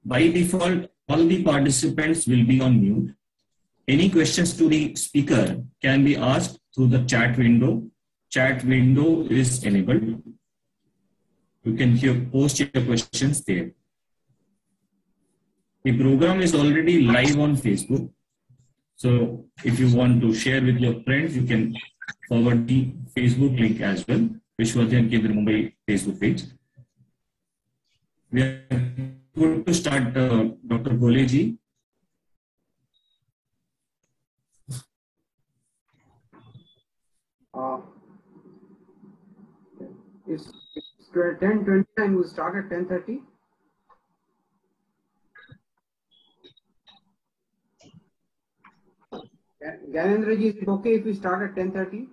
By default, all the participants will be on mute. Any questions to the speaker can be asked through the chat window. Chat window is enabled. You can post your questions there. The program is already live on Facebook. So if you want to share with your friends, you can forward the Facebook link as well, Vishwardhan Kendra Mumbai Facebook page. We are good to start, Dr. Bhole ji. It's 10:20 and we start at 10:30. Gyanendra ji, is it okay if we start at 10:30?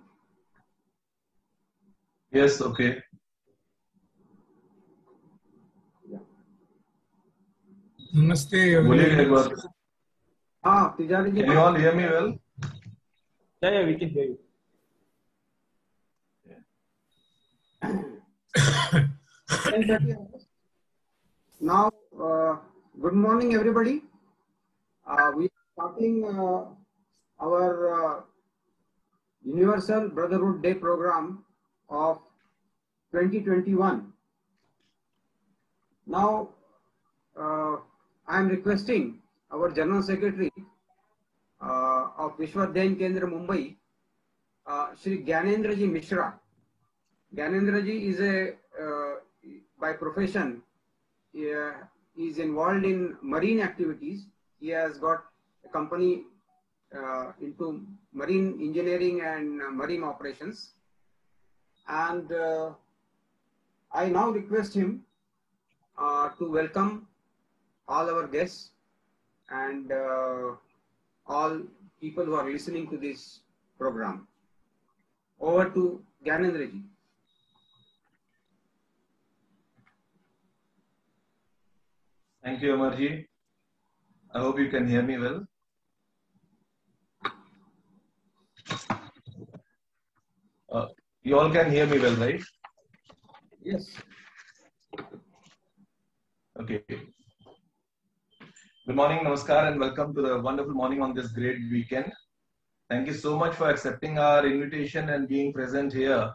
Yes, okay. Yeah. Namaste. Tijari ji. Can you all hear me well? Yeah, we can hear you. Now, good morning, everybody. We are starting our Universal Brotherhood Day program of 2021. Now, I am requesting our General Secretary of Vishwardhan Kendra Mumbai, Shri Gyanendra ji Mishra. Gyanendra ji is by profession, he is involved in marine activities. He has got a company into marine engineering and marine operations. And I now request him to welcome all our guests and all people who are listening to this program. Over to Gyanendra ji. Thank you, Amarji. I hope you can hear me well. You all can hear me well, right? Yes. Okay. Good morning, namaskar, and welcome to the wonderful morning on this great weekend. Thank you so much for accepting our invitation and being present here.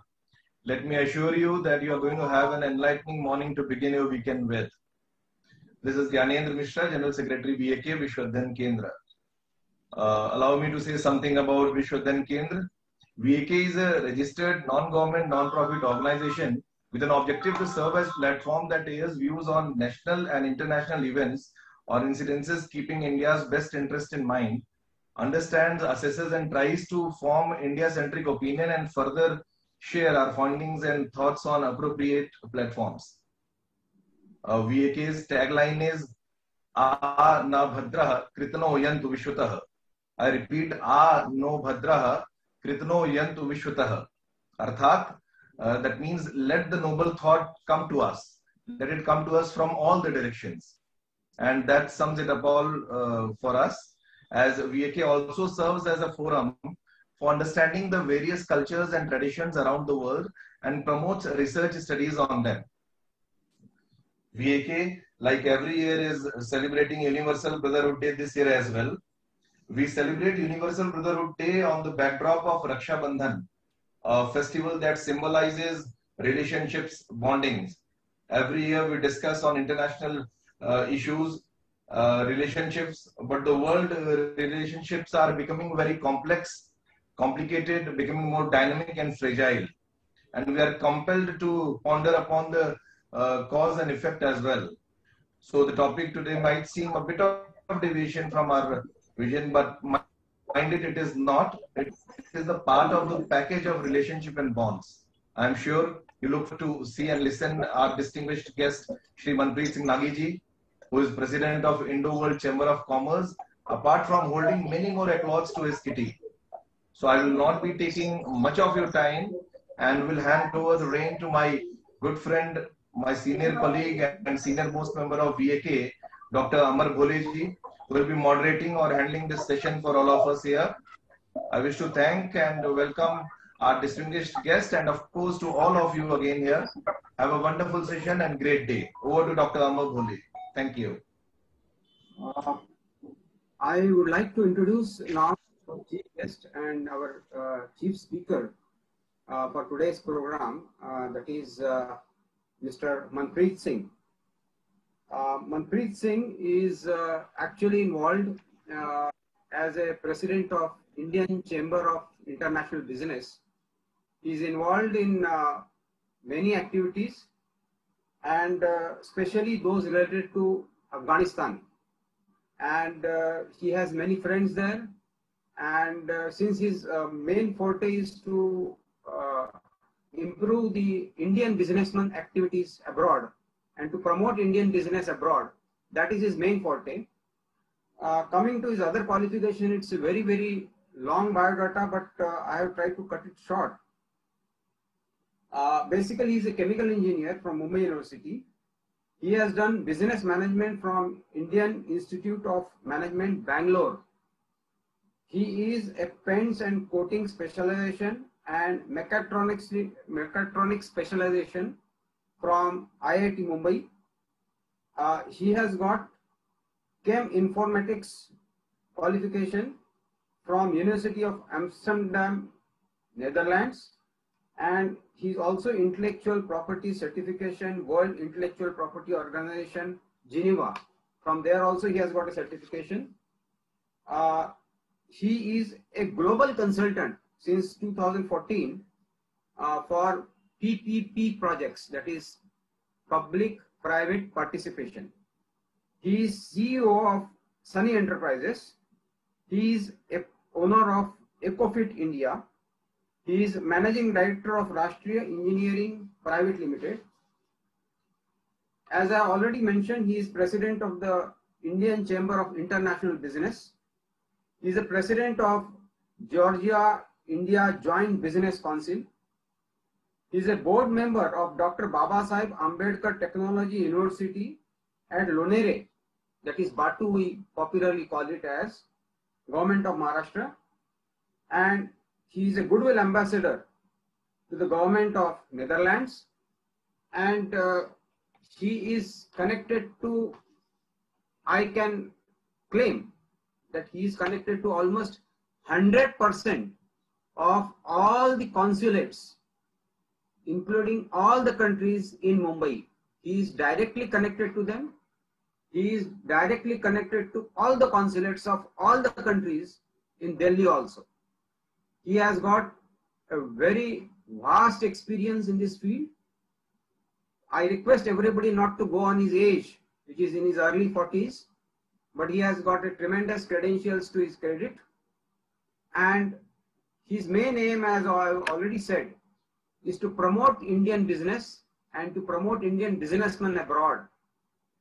Let me assure you that you are going to have an enlightening morning to begin your weekend with. This is Gyanendra Mishra, General Secretary, VAK, Vishwardhan Kendra. Allow me to say something about Vishwardhan Kendra. VAK is a registered non-government, non-profit organization with an objective to serve as a platform that airs views on national and international events or incidences keeping India's best interest in mind, understands, assesses and tries to form India-centric opinion and further share our findings and thoughts on appropriate platforms. VAK's tagline is A na bhadraha kritano yantu vishwataha. I repeat, A no bhadraha kritano yantu vishwataha. Arthat, that means let the noble thought come to us. Let it come to us from all the directions. And that sums it up all for us, as VAK also serves as a forum for understanding the various cultures and traditions around the world and promotes research studies on them. VAK, like every year, is celebrating Universal Brotherhood Day this year as well. We celebrate Universal Brotherhood Day on the backdrop of Raksha Bandhan, a festival that symbolizes relationships, bondings. Every year we discuss on international issues, relationships, but the world relationships are becoming very complex, complicated, becoming more dynamic and fragile. And we are compelled to ponder upon the cause and effect as well. So the topic today might seem a bit of deviation from our vision, but mind it is not. It is the part of the package of relationship and bonds. I am sure you look to see and listen our distinguished guest, Shri Manpreet Singh Nagi ji, who is President of Indo-World Chamber of Commerce, apart from holding many more accolades to his kitty. So I will not be taking much of your time and will hand over the rein to my good friend, my senior colleague and senior most member of VAK, Dr. Amar Bhole ji, who will be moderating or handling this session for all of us here. I wish to thank and welcome our distinguished guest and of course to all of you again here. Have a wonderful session and great day. Over to Dr. Amar Bhole. Thank you. I would like to introduce now our chief guest and our chief speaker for today's program, that is Mr. Manpreet Singh. Manpreet Singh is actually involved as a president of Indian Chamber of International Business. He is involved in many activities, and especially those related to Afghanistan. And he has many friends there. And since his main forte is to improve the Indian businessman activities abroad and to promote Indian business abroad, that is his main forte. Coming to his other qualification, it's a very, very long biodata, but I have tried to cut it short. Basically, he's a chemical engineer from Mumbai University. He has done business management from Indian Institute of Management, Bangalore. He is a paints and coating specialization and mechatronics specialization from IIT Mumbai. He has got Chem Informatics qualification from University of Amsterdam, Netherlands, and he's also Intellectual Property Certification, World Intellectual Property Organization, Geneva. From there also he has got a certification. He is a global consultant since 2014 for PPP projects, that is public-private participation. He is CEO of Sunny Enterprises. He is a owner of Ecofit India. He is managing director of Rashtriya Engineering Private Limited. As I already mentioned, he is president of the Indian Chamber of International Business. He is the president of Georgia-India Joint Business Council. He is a board member of Dr. Babasaheb Ambedkar Technology University at Lonere, that is Batu, we popularly call it as, Government of Maharashtra. And he is a goodwill ambassador to the government of Netherlands, and he is connected to, I can claim that he is connected to almost 100% of all the consulates, including all the countries in Mumbai. He is directly connected to them. He is directly connected to all the consulates of all the countries in Delhi also. He has got a very vast experience in this field. I request everybody not to go on his age, which is in his early 40s, but he has got a tremendous credentials to his credit. And his main aim, as I have already said, is to promote Indian business and to promote Indian businessmen abroad.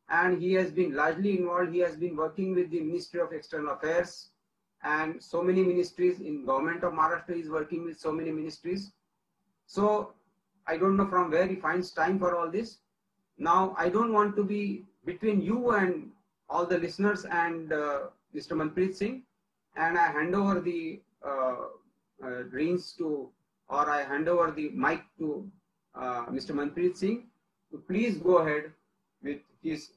And he has been largely involved. He has been working with the Ministry of External Affairs and so many ministries in Government of Maharashtra. He is working with so many ministries. So I don't know from where he finds time for all this. Now, I don't want to be between you and all the listeners and Mr. Manpreet Singh, and I hand over the reins to, or I hand over the mic to Mr. Manpreet Singh to please go ahead with his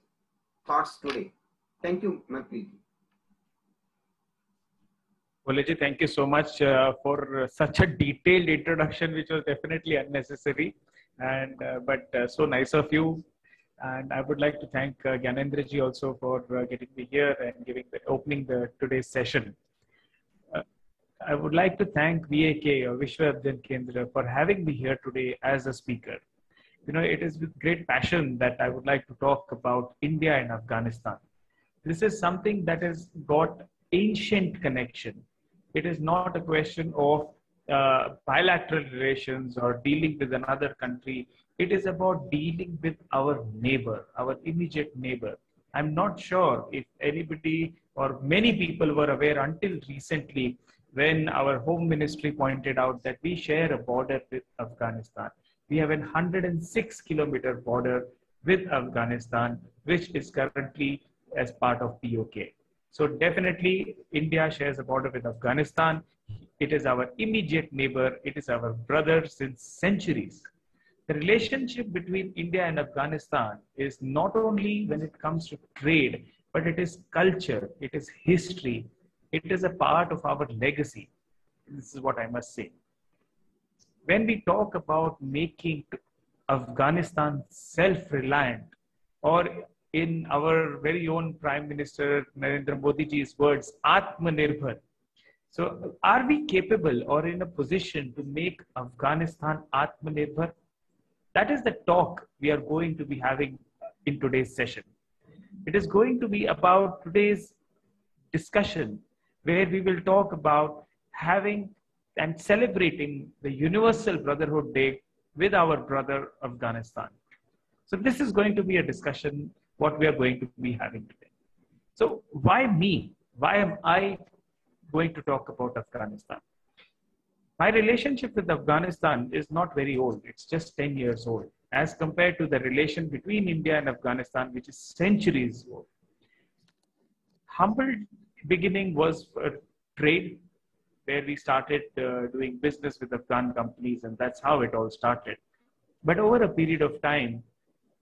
thoughts today. Thank you, Manpreet. Bholeji, thank you so much for such a detailed introduction, which was definitely unnecessary, and but so nice of you. And I would like to thank Gyanendra ji also for getting me here and opening today's session. I would like to thank VAK or Vishwa Adhyan Kendra for having me here today as a speaker. You know, it is with great passion that I would like to talk about India and Afghanistan. This is something that has got ancient connection. It is not a question of bilateral relations or dealing with another country. It is about dealing with our neighbor, our immediate neighbor. I'm not sure if anybody or many people were aware until recently when our Home Ministry pointed out that we share a border with Afghanistan. We have a 106-kilometer border with Afghanistan, which is currently as part of POK. So definitely India shares a border with Afghanistan. It is our immediate neighbor. It is our brother since centuries. The relationship between India and Afghanistan is not only when it comes to trade, but it is culture, it is history, it is a part of our legacy. This is what I must say. When we talk about making Afghanistan self-reliant, or in our very own Prime Minister Narendra Modi ji's words, Atmanirbhar. So are we capable or in a position to make Afghanistan Atmanirbhar? That is the talk we are going to be having in today's session. It is going to be about today's discussion, where we will talk about having and celebrating the Universal Brotherhood Day with our brother Afghanistan. So this is going to be a discussion, what we are going to be having today. So why me? Why am I going to talk about Afghanistan? My relationship with Afghanistan is not very old. It's just 10 years old, as compared to the relation between India and Afghanistan, which is centuries old. Humble beginning was trade, where we started doing business with Afghan companies, and that's how it all started. But over a period of time,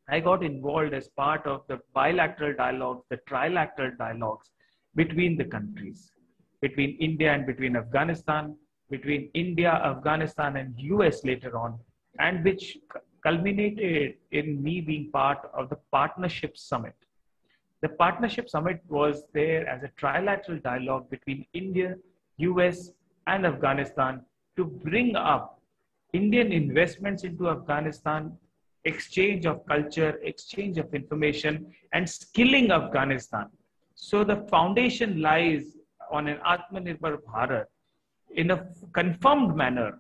I got involved as part of the bilateral dialogues, the trilateral dialogues between the countries, between India and between Afghanistan, between India, Afghanistan, and US later on, and which culminated in me being part of the Partnership Summit. The Partnership Summit was there as a trilateral dialogue between India, US, and Afghanistan to bring up Indian investments into Afghanistan, exchange of culture, exchange of information, and skilling Afghanistan. So the foundation lies on an Atmanirbhar Bharat in a confirmed manner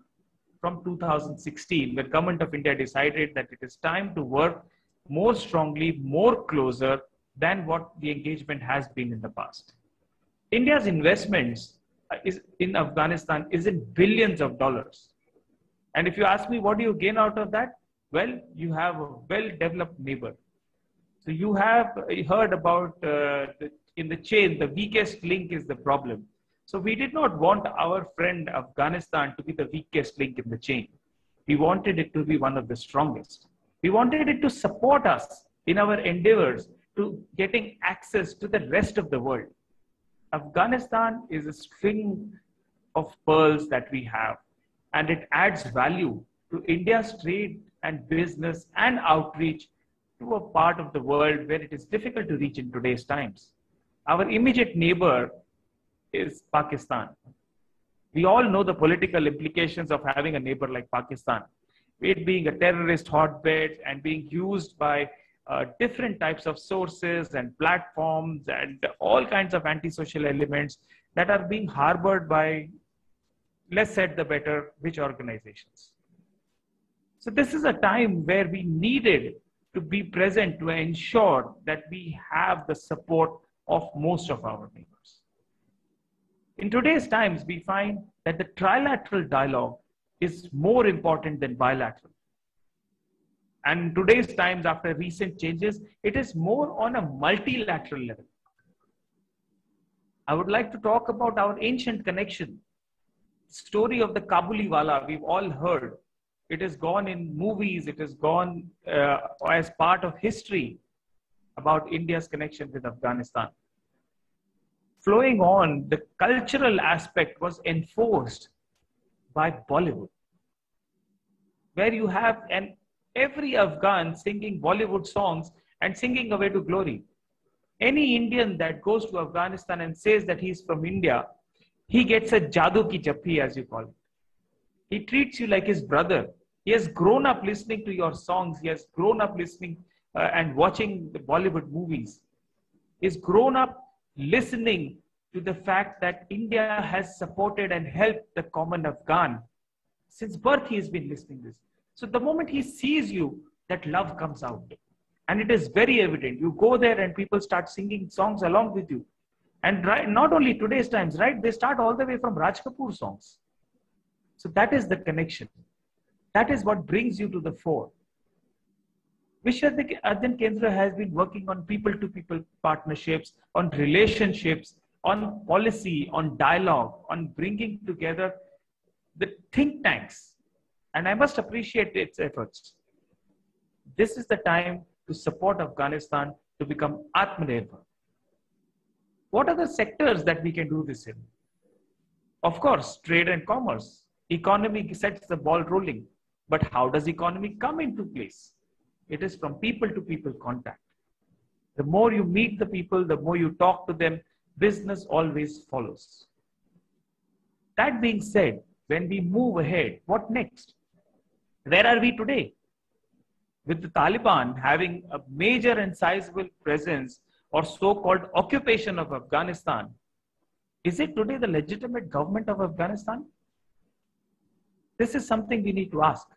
from 2016, when Government of India decided that it is time to work more strongly, more closer than what the engagement has been in the past. India's investments in Afghanistan is in billions of dollars. And if you ask me, what do you gain out of that? Well, you have a well-developed neighbor. So you have heard about in the chain, the weakest link is the problem. So we did not want our friend Afghanistan to be the weakest link in the chain. We wanted it to be one of the strongest. We wanted it to support us in our endeavors to getting access to the rest of the world. Afghanistan is a string of pearls that we have, and it adds value to India's trade and business and outreach to a part of the world where it is difficult to reach in today's times. Our immediate neighbor is Pakistan. We all know the political implications of having a neighbor like Pakistan, it being a terrorist hotbed and being used by different types of sources and platforms and all kinds of antisocial elements that are being harbored by, less said the better, which organizations. So this is a time where we needed to be present to ensure that we have the support of most of our neighbors. In today's times, we find that the trilateral dialogue is more important than bilateral. And in today's times, after recent changes, it is more on a multilateral level. I would like to talk about our ancient connection. Story of the Kabuliwala, we've all heard. It has gone in movies, it has gone as part of history about India's connection with Afghanistan. Flowing on, the cultural aspect was enforced by Bollywood, where you have every Afghan singing Bollywood songs and singing Away to Glory. Any Indian that goes to Afghanistan and says that he's from India, he gets a Jadoo ki Jappi, as you call it. He treats you like his brother. He has grown up listening to your songs. He has grown up listening and watching the Bollywood movies. He's grown up listening to the fact that India has supported and helped the common Afghan. Since birth, he has been listening to this. So the moment he sees you, that love comes out. And it is very evident. You go there and people start singing songs along with you. And not only today's times, right? They start all the way from Raj Kapoor songs. So that is the connection. That is what brings you to the fore. Vishwa Adhyan Kendra has been working on people-to-people partnerships, on relationships, on policy, on dialogue, on bringing together the think tanks. And I must appreciate its efforts. This is the time to support Afghanistan to become Atmanirbhar. What are the sectors that we can do this in? Of course, trade and commerce. Economy sets the ball rolling. But how does economy come into place? It is from people to people contact. The more you meet the people, the more you talk to them, business always follows. That being said, when we move ahead, what next? Where are we today? With the Taliban having a major and sizable presence or so-called occupation of Afghanistan, is it today the legitimate government of Afghanistan? This is something we need to ask.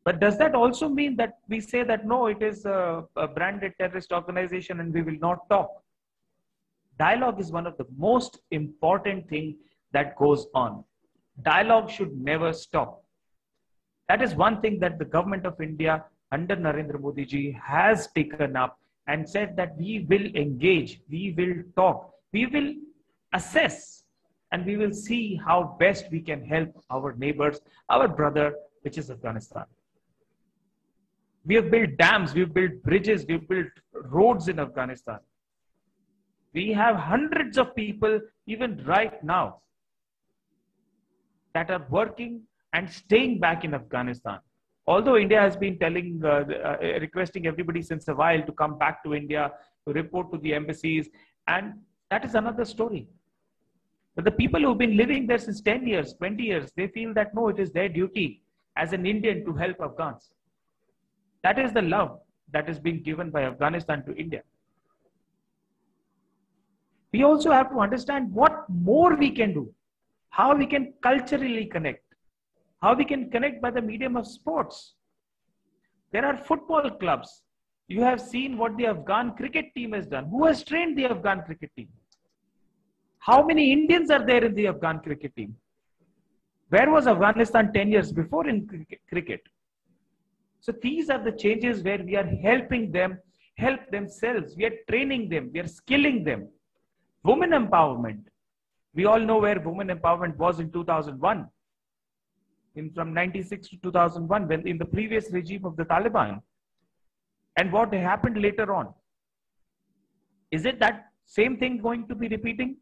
But does that also mean that we say that no, it is a branded terrorist organization and we will not talk? Dialogue is one of the most important things that goes on. Dialogue should never stop. That is one thing that the government of India under Narendra Modi ji has taken up and said that we will engage, we will talk, we will assess, and we will see how best we can help our neighbors, our brother, which is Afghanistan. We have built dams, we've built bridges, we've built roads in Afghanistan. We have hundreds of people, even right now, that are working and staying back in Afghanistan. Although India has been telling, requesting everybody since a while to come back to India, to report to the embassies, and that is another story. But the people who've been living there since 10 years, 20 years, they feel that no, it is their duty as an Indian to help Afghans. That is the love that is being given by Afghanistan to India. We also have to understand what more we can do, how we can culturally connect, how we can connect by the medium of sports. There are football clubs. You have seen what the Afghan cricket team has done. Who has trained the Afghan cricket team? How many Indians are there in the Afghan cricket team? Where was Afghanistan 10 years before in cricket? So these are the changes where we are helping them help themselves. We are training them. We are skilling them. Women empowerment. We all know where women empowerment was in 2001. From 96 to 2001, when in the previous regime of the Taliban. And what happened later on? Is it that same thing going to be repeating?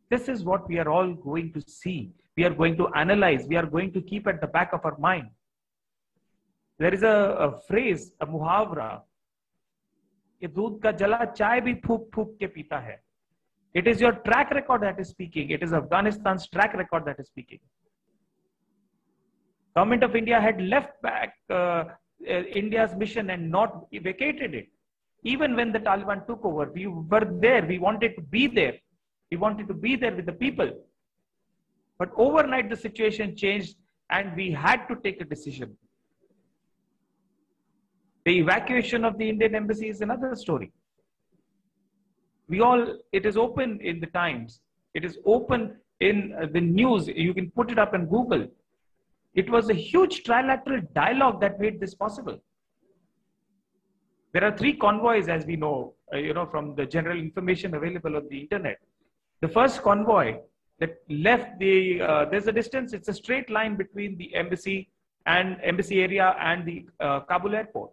This is what we are all going to see. We are going to analyze. We are going to keep at the back of our mind. There is a phrase, a muhavra. Ye doodh ka jala chai bhi phuk phuk ke pita hai. It is your track record that is speaking. It is Afghanistan's track record that is speaking. Government of India had left back India's mission and not vacated it. Even when the Taliban took over, we were there. We wanted to be there. We wanted to be there with the people. But overnight, the situation changed and we had to take a decision. The evacuation of the Indian embassy is another story. It is open in the Times. It is open in the news. You can put it up on Google. It was a huge trilateral dialogue that made this possible. There are 3 convoys, as we know, from the general information available on the internet. The first convoy that left there's a distance, it's a straight line between the embassy area and the Kabul airport.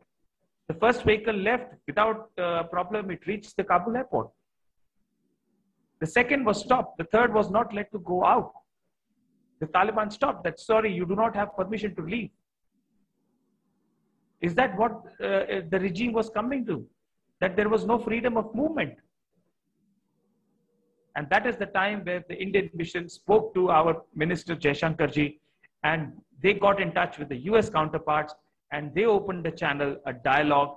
The first vehicle left without problem, it reached the Kabul airport. The second was stopped. The third was not let to go out. The Taliban stopped that, sorry, you do not have permission to leave. Is that what the regime was coming to? That there was no freedom of movement. And that is the time where the Indian mission spoke to our Minister Jaishankarji, and they got in touch with the US counterparts and they opened the channel, a dialogue,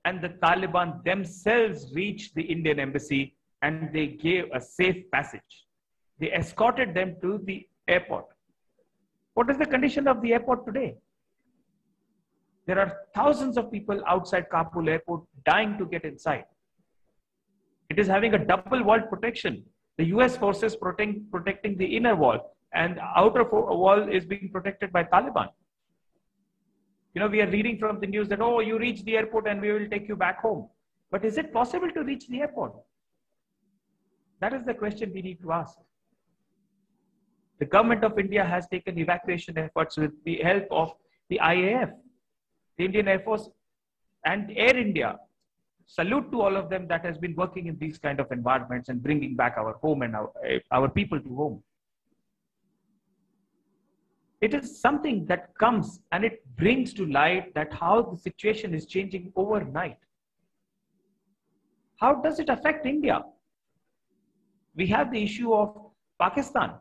and the Taliban themselves reached the Indian embassy and they gave a safe passage. They escorted them to the airport. What is the condition of the airport today? There are thousands of people outside Kabul airport dying to get inside. It is having a double wall protection. The US forces protecting the inner wall, and the outer wall is being protected by Taliban. We are reading from the news that, oh, you reach the airport and we will take you back home. But is it possible to reach the airport? That is the question we need to ask. The government of India has taken evacuation efforts with the help of the IAF, the Indian Air Force, and Air India. salute to all of them that has been working in these kind of environments and bringing back our home and our people to home. It is something that comes and it brings to light that how the situation is changing overnight. How does it affect India? We have the issue of Pakistan.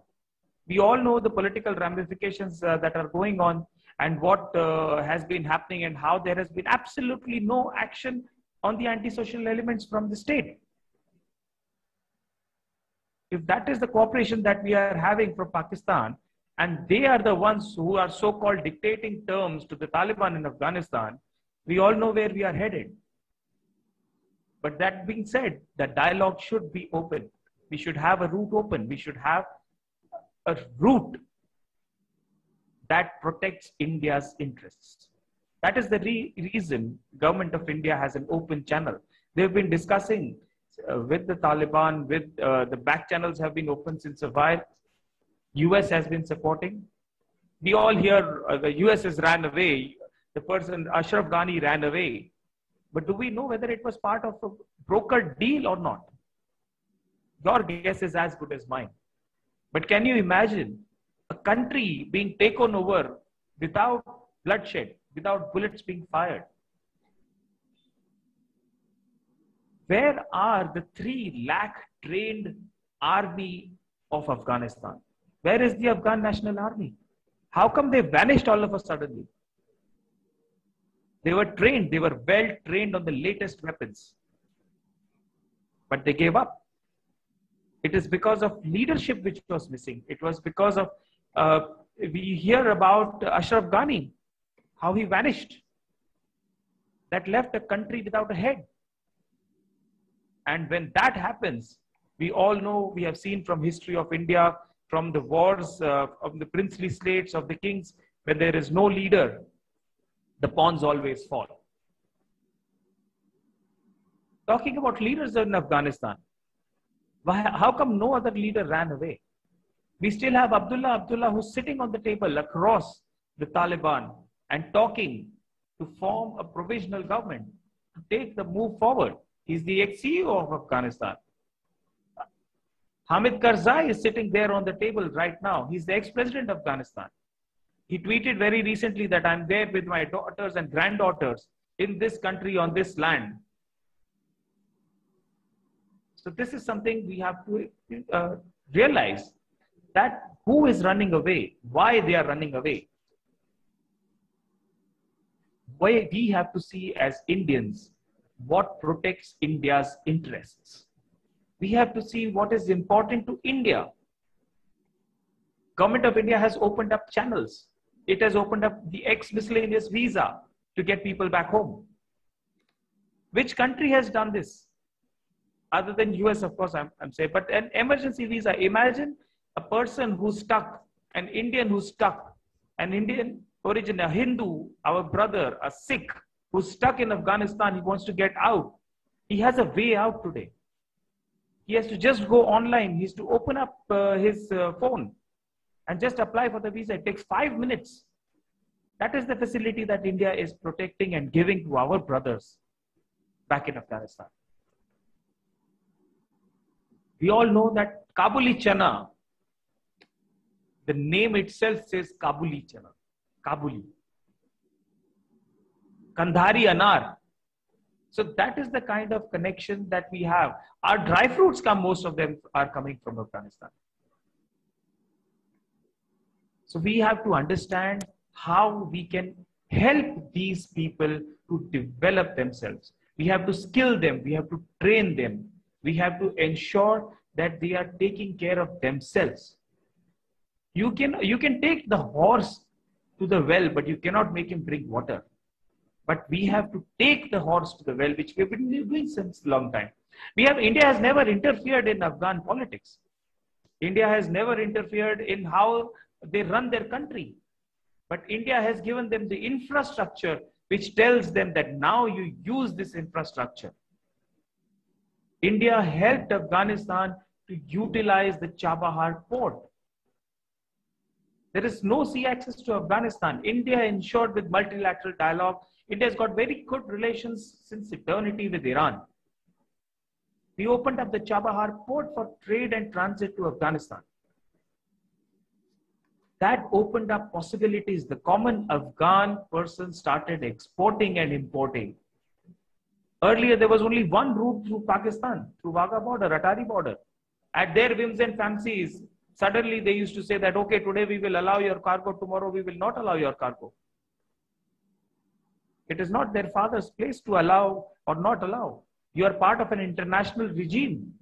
We all know the political ramifications that are going on and what has been happening and how there has been absolutely no action on the antisocial elements from the state. If that is the cooperation that we are having from Pakistan, and they are the ones who are so-called dictating terms to the Taliban in Afghanistan, we all know where we are headed. But that being said, the dialogue should be open. We should have a route open. We should have a route that protects India's interests. That is the reason government of India has an open channel. They've been discussing with the Taliban, with the back channels have been open since a while. US has been supporting. We all hear the US has ran away. The person, Ashraf Ghani, ran away. But do we know whether it was part of a brokered deal or not? Your guess is as good as mine. But can you imagine a country being taken over without bloodshed, without bullets being fired? Where are the 3 lakh trained army of Afghanistan? Where is the Afghan National Army? How come they vanished all of a sudden? They were trained, they were well trained on the latest weapons. But they gave up. It is because of leadership which was missing. It was because of, we hear about Ashraf Ghani, how he vanished. That left a country without a head. And when that happens, we all know, we have seen from history of India, from the wars of the princely states of the kings, when there is no leader, the pawns always fall. Talking about leaders in Afghanistan, how come no other leader ran away? We still have Abdullah who's sitting on the table across the Taliban and talking to form a provisional government, to take the move forward. He's the ex-CEO of Afghanistan. Hamid Karzai is sitting there on the table right now. He's the ex-president of Afghanistan. He tweeted very recently that I'm there with my daughters and granddaughters in this country, on this land. So this is something we have to realize, that who is running away, why they are running away. Why we have to see as Indians what protects India's interests. We have to see what is important to India. Government of India has opened up channels. It has opened up the ex-miscellaneous visa to get people back home. Which country has done this? Other than US, of course, I'm saying, but an emergency visa. Imagine a person who's stuck, an Indian who's stuck, an Indian origin, a Hindu, our brother, a Sikh, who's stuck in Afghanistan. He wants to get out. He has a way out today. He has to just go online. He has to open up his phone and just apply for the visa. It takes 5 minutes. That is the facility that India is protecting and giving to our brothers back in Afghanistan. We all know that Kabuli chana, the name itself says Kabuli chana, Kabuli. Kandhari anar. So that is the kind of connection that we have. Our dry fruits come, most of them are coming from Afghanistan. So we have to understand how we can help these people to develop themselves. We have to skill them. We have to train them. We have to ensure that they are taking care of themselves. You can take the horse to the well, but you cannot make him drink water. But we have to take the horse to the well, which we've been doing since a long time. India has never interfered in Afghan politics. India has never interfered in how they run their country. But India has given them the infrastructure, which tells them that now you use this infrastructure. India helped Afghanistan to utilize the Chabahar port. There is no sea access to Afghanistan. India ensured with multilateral dialogue, India has got very good relations since eternity with Iran. We opened up the Chabahar port for trade and transit to Afghanistan. That opened up possibilities. The common Afghan person started exporting and importing. Earlier, there was only one route through Pakistan, through Wagah border, Atari border. At their whims and fancies, suddenly they used to say that, okay, today we will allow your cargo, tomorrow we will not allow your cargo. It is not their father's place to allow or not allow. You are part of an international regime.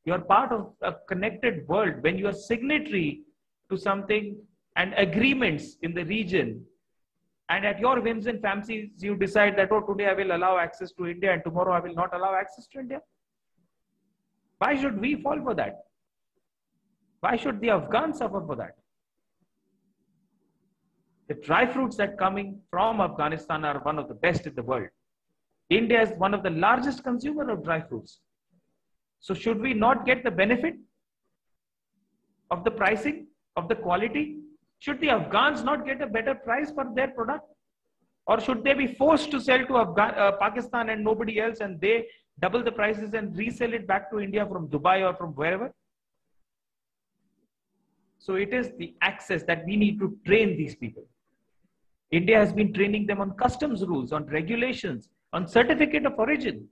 You are part of a connected world. When you are signatory to something and agreements in the region, and at your whims and fancies, you decide that, oh, today I will allow access to India and tomorrow I will not allow access to India. Why should we fall for that? Why should the Afghans suffer for that? The dry fruits that are coming from Afghanistan are one of the best in the world. India is one of the largest consumer of dry fruits. So should we not get the benefit of the pricing, of the quality? Should the Afghans not get a better price for their product? Or should they be forced to sell to Pakistan and nobody else, and they double the prices and resell it back to India from Dubai or from wherever? So it is the access that we need to train these people. India has been training them on customs rules, on regulations, on certificate of origin.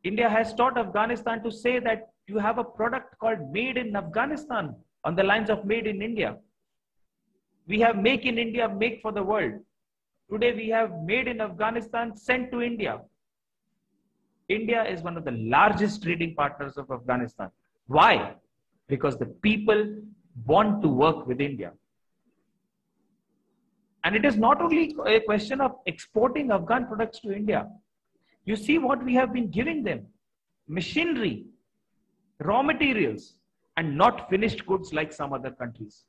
India has taught Afghanistan to say that you have a product called made in Afghanistan on the lines of made in India. We have make in India, make for the world. Today we have made in Afghanistan, sent to India. India is one of the largest trading partners of Afghanistan. Why? Because the people want to work with India. And it is not only a question of exporting Afghan products to India. You see what we have been giving them: machinery, raw materials, and not finished goods like some other countries.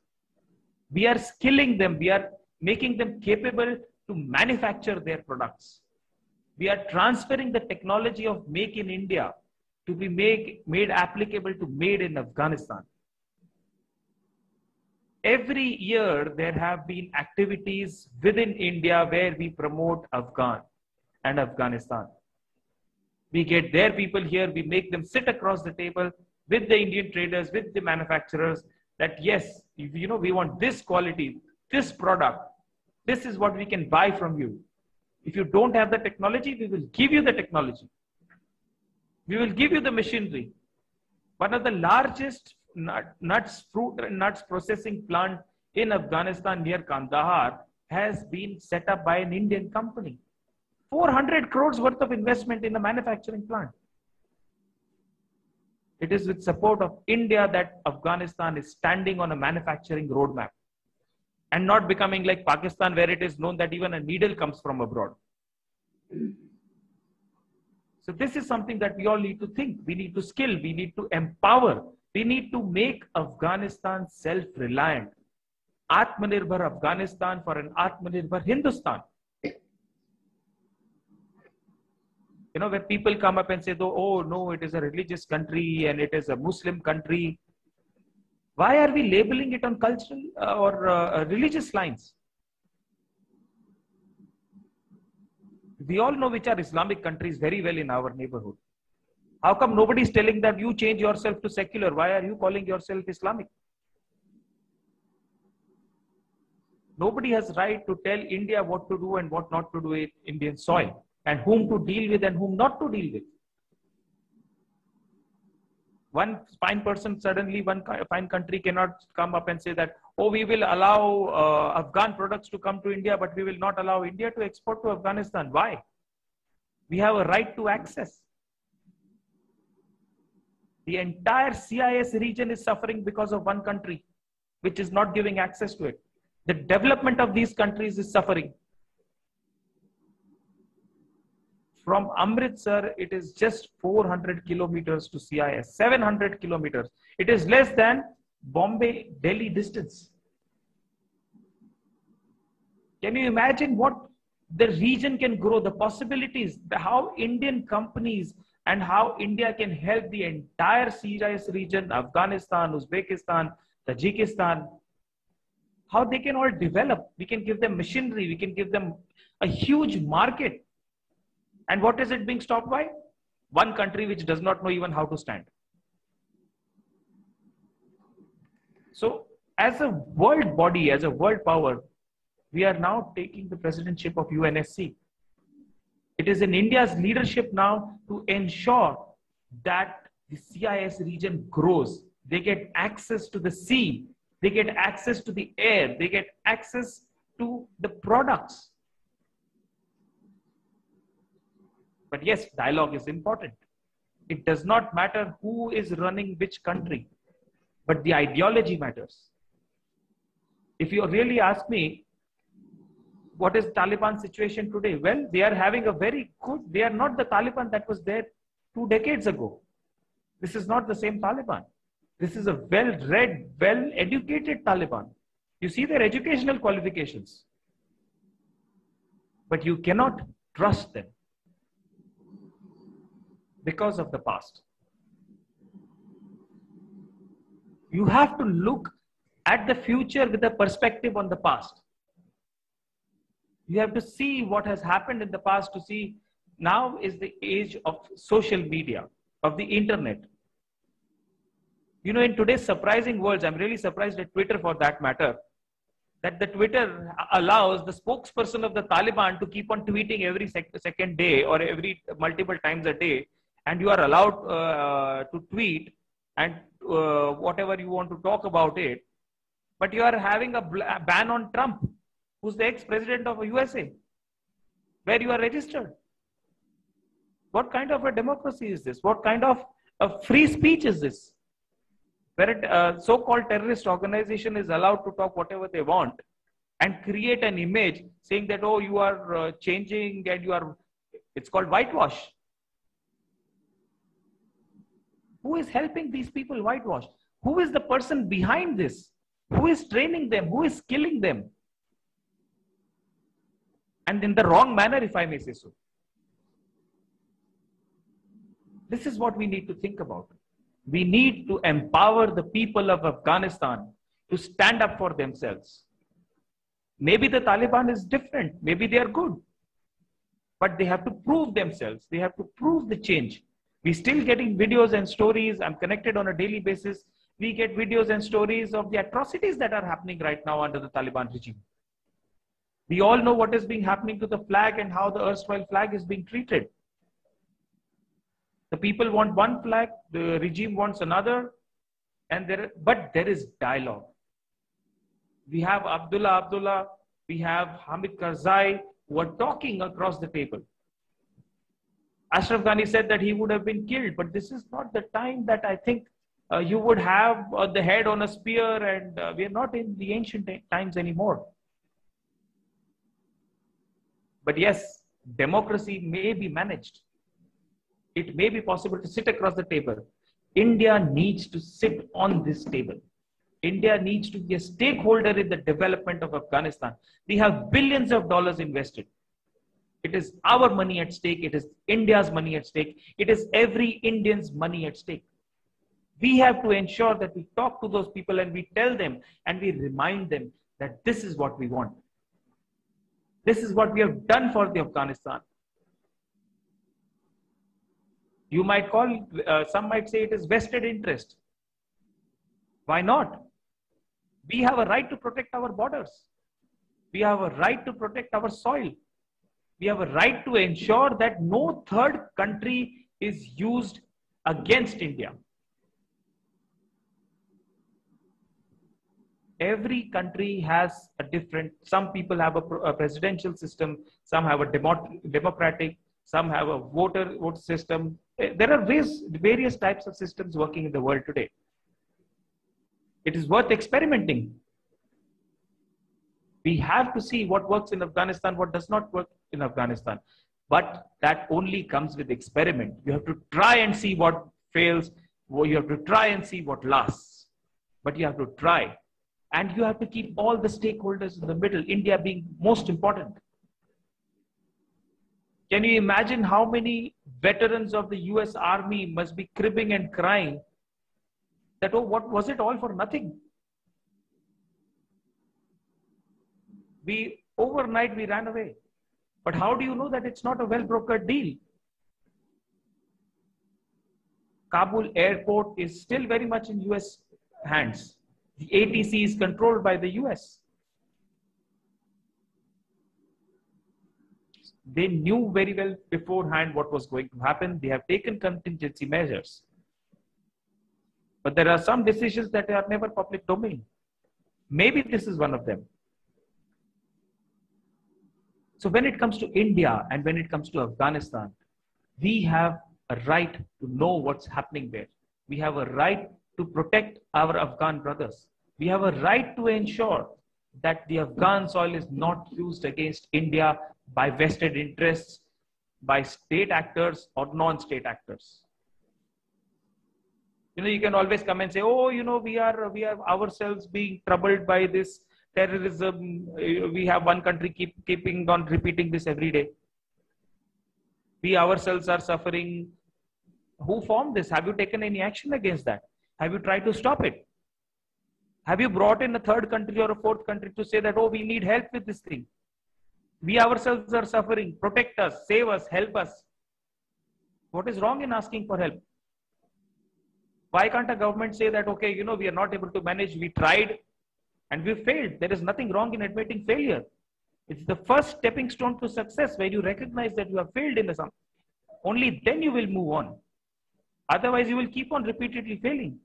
We are skilling them. We are making them capable to manufacture their products. We are transferring the technology of make in India to be made applicable to made in Afghanistan. Every year there have been activities within India where we promote Afghan and Afghanistan. We get their people here, we make them sit across the table with the Indian traders, with the manufacturers, that yes, you know, we want this quality, this product, this is what we can buy from you. If you don't have the technology, we will give you the technology. We will give you the machinery. One of the largest fruit and nuts processing plant in Afghanistan near Kandahar has been set up by an Indian company. 400 crores worth of investment in a manufacturing plant. It is with support of India that Afghanistan is standing on a manufacturing roadmap and not becoming like Pakistan, where it is known that even a needle comes from abroad. So this is something that we all need to think. We need to skill. We need to empower. We need to make Afghanistan self-reliant. Atmanirbhar Afghanistan for an Atmanirbhar Hindustan. You know, when people come up and say, oh no, it is a religious country and it is a Muslim country. Why are we labeling it on cultural or religious lines? We all know which are Islamic countries very well in our neighborhood. How come nobody is telling that you change yourself to secular? Why are you calling yourself Islamic? Nobody has right to tell India what to do and what not to do with Indian soil, and whom to deal with and whom not to deal with. One fine person, suddenly one fine country cannot come up and say that, oh, we will allow Afghan products to come to India, but we will not allow India to export to Afghanistan. Why? We have a right to access. The entire CIS region is suffering because of one country, which is not giving access to it. The development of these countries is suffering. From Amritsar, it is just 400 kilometers to CIS, 700 kilometers. It is less than Bombay-Delhi distance. Can you imagine what the region can grow, the possibilities, how Indian companies and how India can help the entire CIS region, Afghanistan, Uzbekistan, Tajikistan. how they can all develop. We can give them machinery, we can give them a huge market. And what is it being stopped by? One country which does not know even how to stand. So as a world body, as a world power, we are now taking the presidentship of UNSC. It is in India's leadership now to ensure that the CIS region grows. They get access to the sea, they get access to the air, they get access to the products. But yes, dialogue is important. It does not matter who is running which country, but the ideology matters. If you really ask me, what is Taliban situation today? Well, they are having a very good, they are not the Taliban that was there 2 decades ago. This is not the same Taliban. This is a well-read, well-educated Taliban. You see their educational qualifications, but you cannot trust them because of the past. You have to look at the future with a perspective on the past. You have to see what has happened in the past to see now is the age of social media, of the internet. You know, in today's surprising world, I'm really surprised at Twitter for that matter, that the Twitter allows the spokesperson of the Taliban to keep on tweeting every second day or every multiple times a day. And you are allowed to tweet and whatever you want to talk about it. But you are having a ban on Trump, who's the ex-president of USA, where you are registered. What kind of a democracy is this? What kind of a free speech is this? Where a so-called terrorist organization is allowed to talk whatever they want and create an image saying that, oh, you are changing and you are, it's called whitewash. Who is helping these people whitewash? Who is the person behind this? Who is training them? Who is killing them? And in the wrong manner, if I may say so. This is what we need to think about. We need to empower the people of Afghanistan to stand up for themselves. Maybe the Taliban is different. Maybe they are good. But they have to prove themselves. They have to prove the change. We're still getting videos and stories. I'm connected on a daily basis. We get videos and stories of the atrocities that are happening right now under the Taliban regime. We all know what is being happening to the flag and how the erstwhile flag is being treated. The people want one flag, the regime wants another, but there is dialogue. We have Abdullah, we have Hamid Karzai, who are talking across the table. Ashraf Ghani said that he would have been killed, but this is not the time that I think you would have the head on a spear, and we are not in the ancient times anymore. But yes, democracy may be managed. It may be possible to sit across the table. India needs to sit on this table. India needs to be a stakeholder in the development of Afghanistan. We have billions of dollars invested. It is our money at stake. It is India's money at stake. It is every Indian's money at stake. We have to ensure that we talk to those people and we tell them and we remind them that this is what we want. This is what we have done for the Afghanistan. You might call, some might say it is vested interest. Why not? We have a right to protect our borders. We have a right to protect our soil. We have a right to ensure that no third country is used against India. Every country has a different, some people have a presidential system, some have a democratic, some have a vote system. There are various types of systems working in the world today. It is worth experimenting. We have to see what works in Afghanistan, what does not work in Afghanistan. But that only comes with experiment. You have to try and see what fails. You have to try and see what lasts. But you have to try. And you have to keep all the stakeholders in the middle, India being most important. Can you imagine how many veterans of the US Army must be cribbing and crying that, oh, what was it all for nothing? Overnight we ran away. But how do you know that it's not a well-brokered deal? Kabul airport is still very much in US hands. The ATC is controlled by the US. They knew very well beforehand what was going to happen. They have taken contingency measures. But there are some decisions that are never public domain. Maybe this is one of them. So when it comes to India and when it comes to Afghanistan, we have a right to know what's happening there. We have a right to protect our Afghan brothers. We have a right to ensure that the Afghan soil is not used against India by vested interests, by state actors or non-state actors. You know, you can always come and say, oh, you know, we are ourselves being troubled by this terrorism. We have one country keeping on repeating this every day. We ourselves are suffering. Who formed this? Have you taken any action against that? Have you tried to stop it? Have you brought in a third country or a fourth country to say that, oh, we need help with this thing? We ourselves are suffering. Protect us, save us, help us. What is wrong in asking for help? Why can't a government say that, okay, you know, we are not able to manage, we tried and we failed. There is nothing wrong in admitting failure. It's the first stepping stone to success where you recognize that you have failed in something. Only then you will move on. Otherwise, you will keep on repeatedly failing.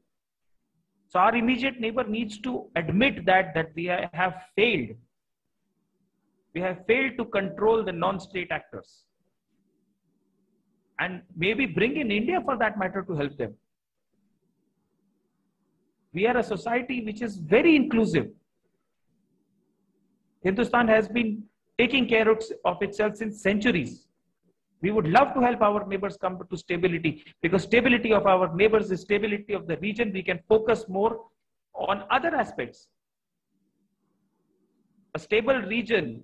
So our immediate neighbor needs to admit that we have failed. We have failed to control the non-state actors. And maybe bring in India for that matter to help them. We are a society which is very inclusive. Hindustan has been taking care of itself since centuries. We would love to help our neighbors come to stability, because stability of our neighbors is stability of the region. We can focus more on other aspects. A stable region,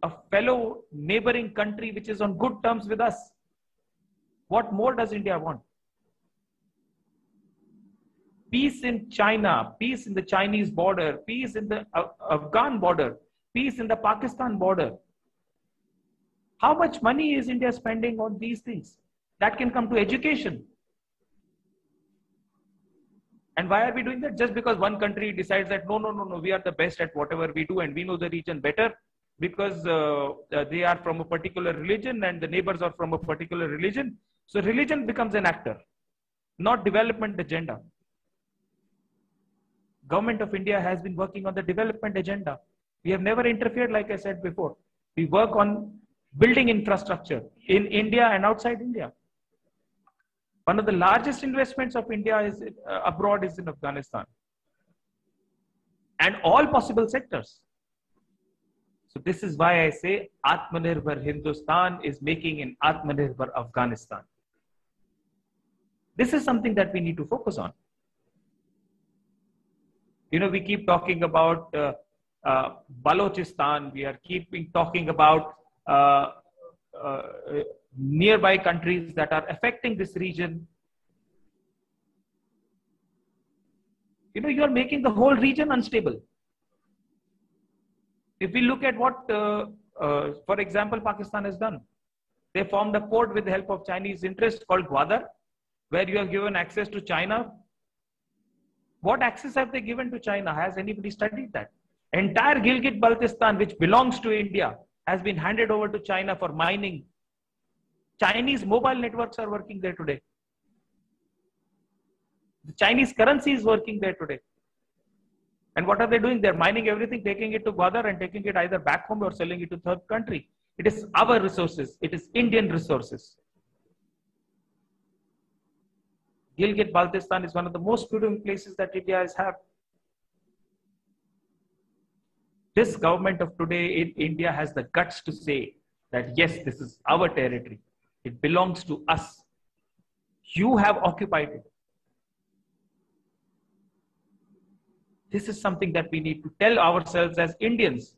a fellow neighboring country which is on good terms with us. What more does India want? Peace in China, peace in the Chinese border, peace in the Afghan border, peace in the Pakistan border. How much money is India spending on these things? That can come to education. And why are we doing that? Just because one country decides that no, we are the best at whatever we do and we know the region better because they are from a particular religion and the neighbors are from a particular religion. So religion becomes an actor, not development agenda. Government of India has been working on the development agenda. We have never interfered, like I said before. We work on building infrastructure in India and outside India. One of the largest investments of India is abroad is in Afghanistan. And all possible sectors. So this is why I say Atmanirbhar Hindustan is making an Atmanirbhar Afghanistan. This is something that we need to focus on. You know, we keep talking about Balochistan. We are keeping talking about nearby countries that are affecting this region. You know, you are making the whole region unstable. If we look at what, for example, Pakistan has done, they formed a port with the help of Chinese interests called Gwadar, where you have given access to China. What access have they given to China? Has anybody studied that? Entire Gilgit-Baltistan, which belongs to India, has been handed over to China for mining. Chinese mobile networks are working there today. The Chinese currency is working there today. And what are they doing? They're mining everything, taking it to Gwadar and taking it either back home or selling it to third country. It is our resources. It is Indian resources. Gilgit-Baltistan is one of the most beautiful places that India has had. This government of today in India has the guts to say that yes, this is our territory. It belongs to us. You have occupied it. This is something that we need to tell ourselves as Indians,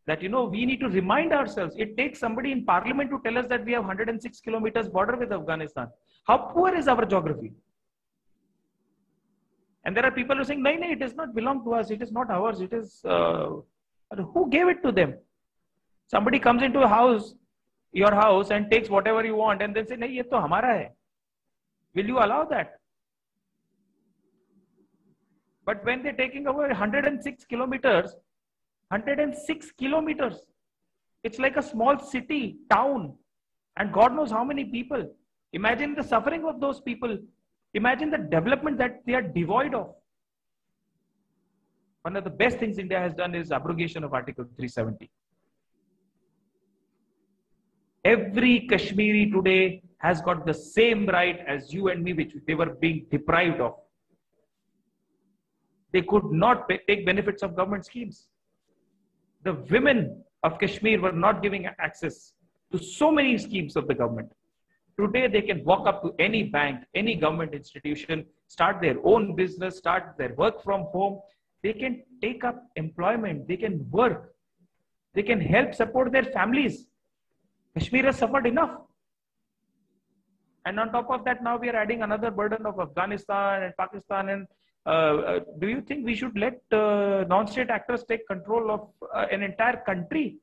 that, you know, we need to remind ourselves. It takes somebody in parliament to tell us that we have 106 kilometers border with Afghanistan. How poor is our geography? And there are people who are saying, no, it does not belong to us. It is not ours. It is Who gave it to them? Somebody comes into a house, your house, and takes whatever you want and then say, nahi, ye to hamara hai. Will you allow that? But when they're taking over 106 kilometers, it's like a small city, town, and God knows how many people. Imagine the suffering of those people. Imagine the development that they are devoid of. One of the best things India has done is abrogation of Article 370. Every Kashmiri today has got the same right as you and me, which they were being deprived of. They could not take benefits of government schemes. The women of Kashmir were not giving access to so many schemes of the government. Today, they can walk up to any bank, any government institution, start their own business, start their work from home. They can take up employment. They can work. They can help support their families. Kashmir has suffered enough. And on top of that, now we are adding another burden of Afghanistan and Pakistan. And do you think we should let non-state actors take control of an entire country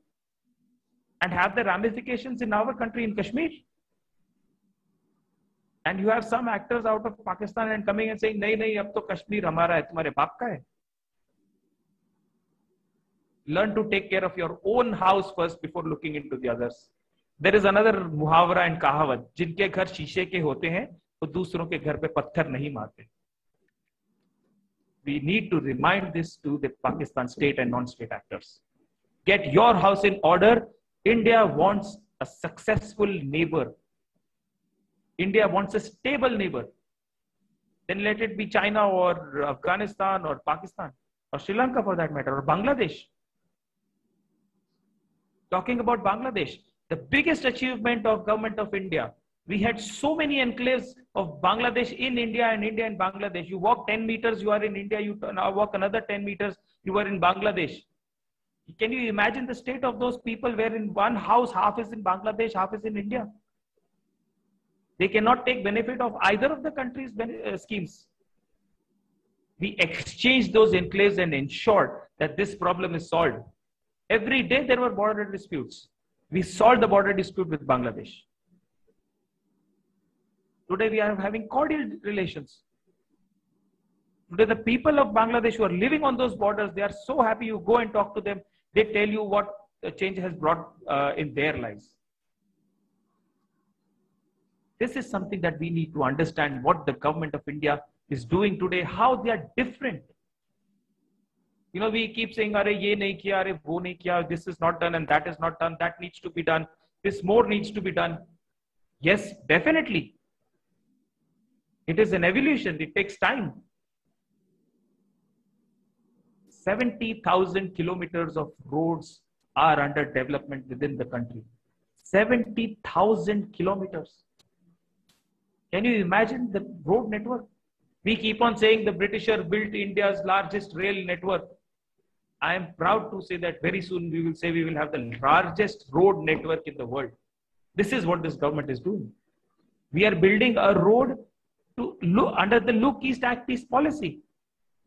and have the ramifications in our country, in Kashmir? And you have some actors out of Pakistan and coming and saying, nahi, nahi, ab to Kashmir hamara hai, tumhare baap ka hai. Learn to take care of your own house first before looking into the others. There is another muhavara and kahavat, जिनके घर शीशे के होते हैं, वो दूसरों के घर पे पत्थर नहीं मारते. We need to remind this to the Pakistan state and non-state actors. Get your house in order. India wants a successful neighbor. India wants a stable neighbor. Then let it be China or Afghanistan or Pakistan or Sri Lanka for that matter, or Bangladesh. Talking about Bangladesh, the biggest achievement of government of India, we had so many enclaves of Bangladesh in India and India in Bangladesh. You walk 10 meters, you are in India. You now walk another 10 meters, you are in Bangladesh. Can you imagine the state of those people where in one house, half is in Bangladesh, half is in India? They cannot take benefit of either of the countries' schemes. We exchanged those enclaves and ensured that this problem is solved. Every day there were border disputes. We solved the border dispute with Bangladesh. Today we are having cordial relations. Today the people of Bangladesh who are living on those borders, they are so happy. You go and talk to them. They tell you what the change has brought in their lives. This is something that we need to understand, what the government of India is doing today, how they are different. You know, we keep saying, "Arey, ye nahi kiya, arey, wo nahi kiya, this is not done and that is not done, that needs to be done, this more needs to be done." Yes, definitely. It is an evolution, it takes time. 70,000 kilometers of roads are under development within the country. 70,000 kilometers. Can you imagine the road network? We keep on saying the Britishers built India's largest rail network. I am proud to say that very soon we will say we will have the largest road network in the world. This is what this government is doing. We are building a road to look under the Look East Act East policy.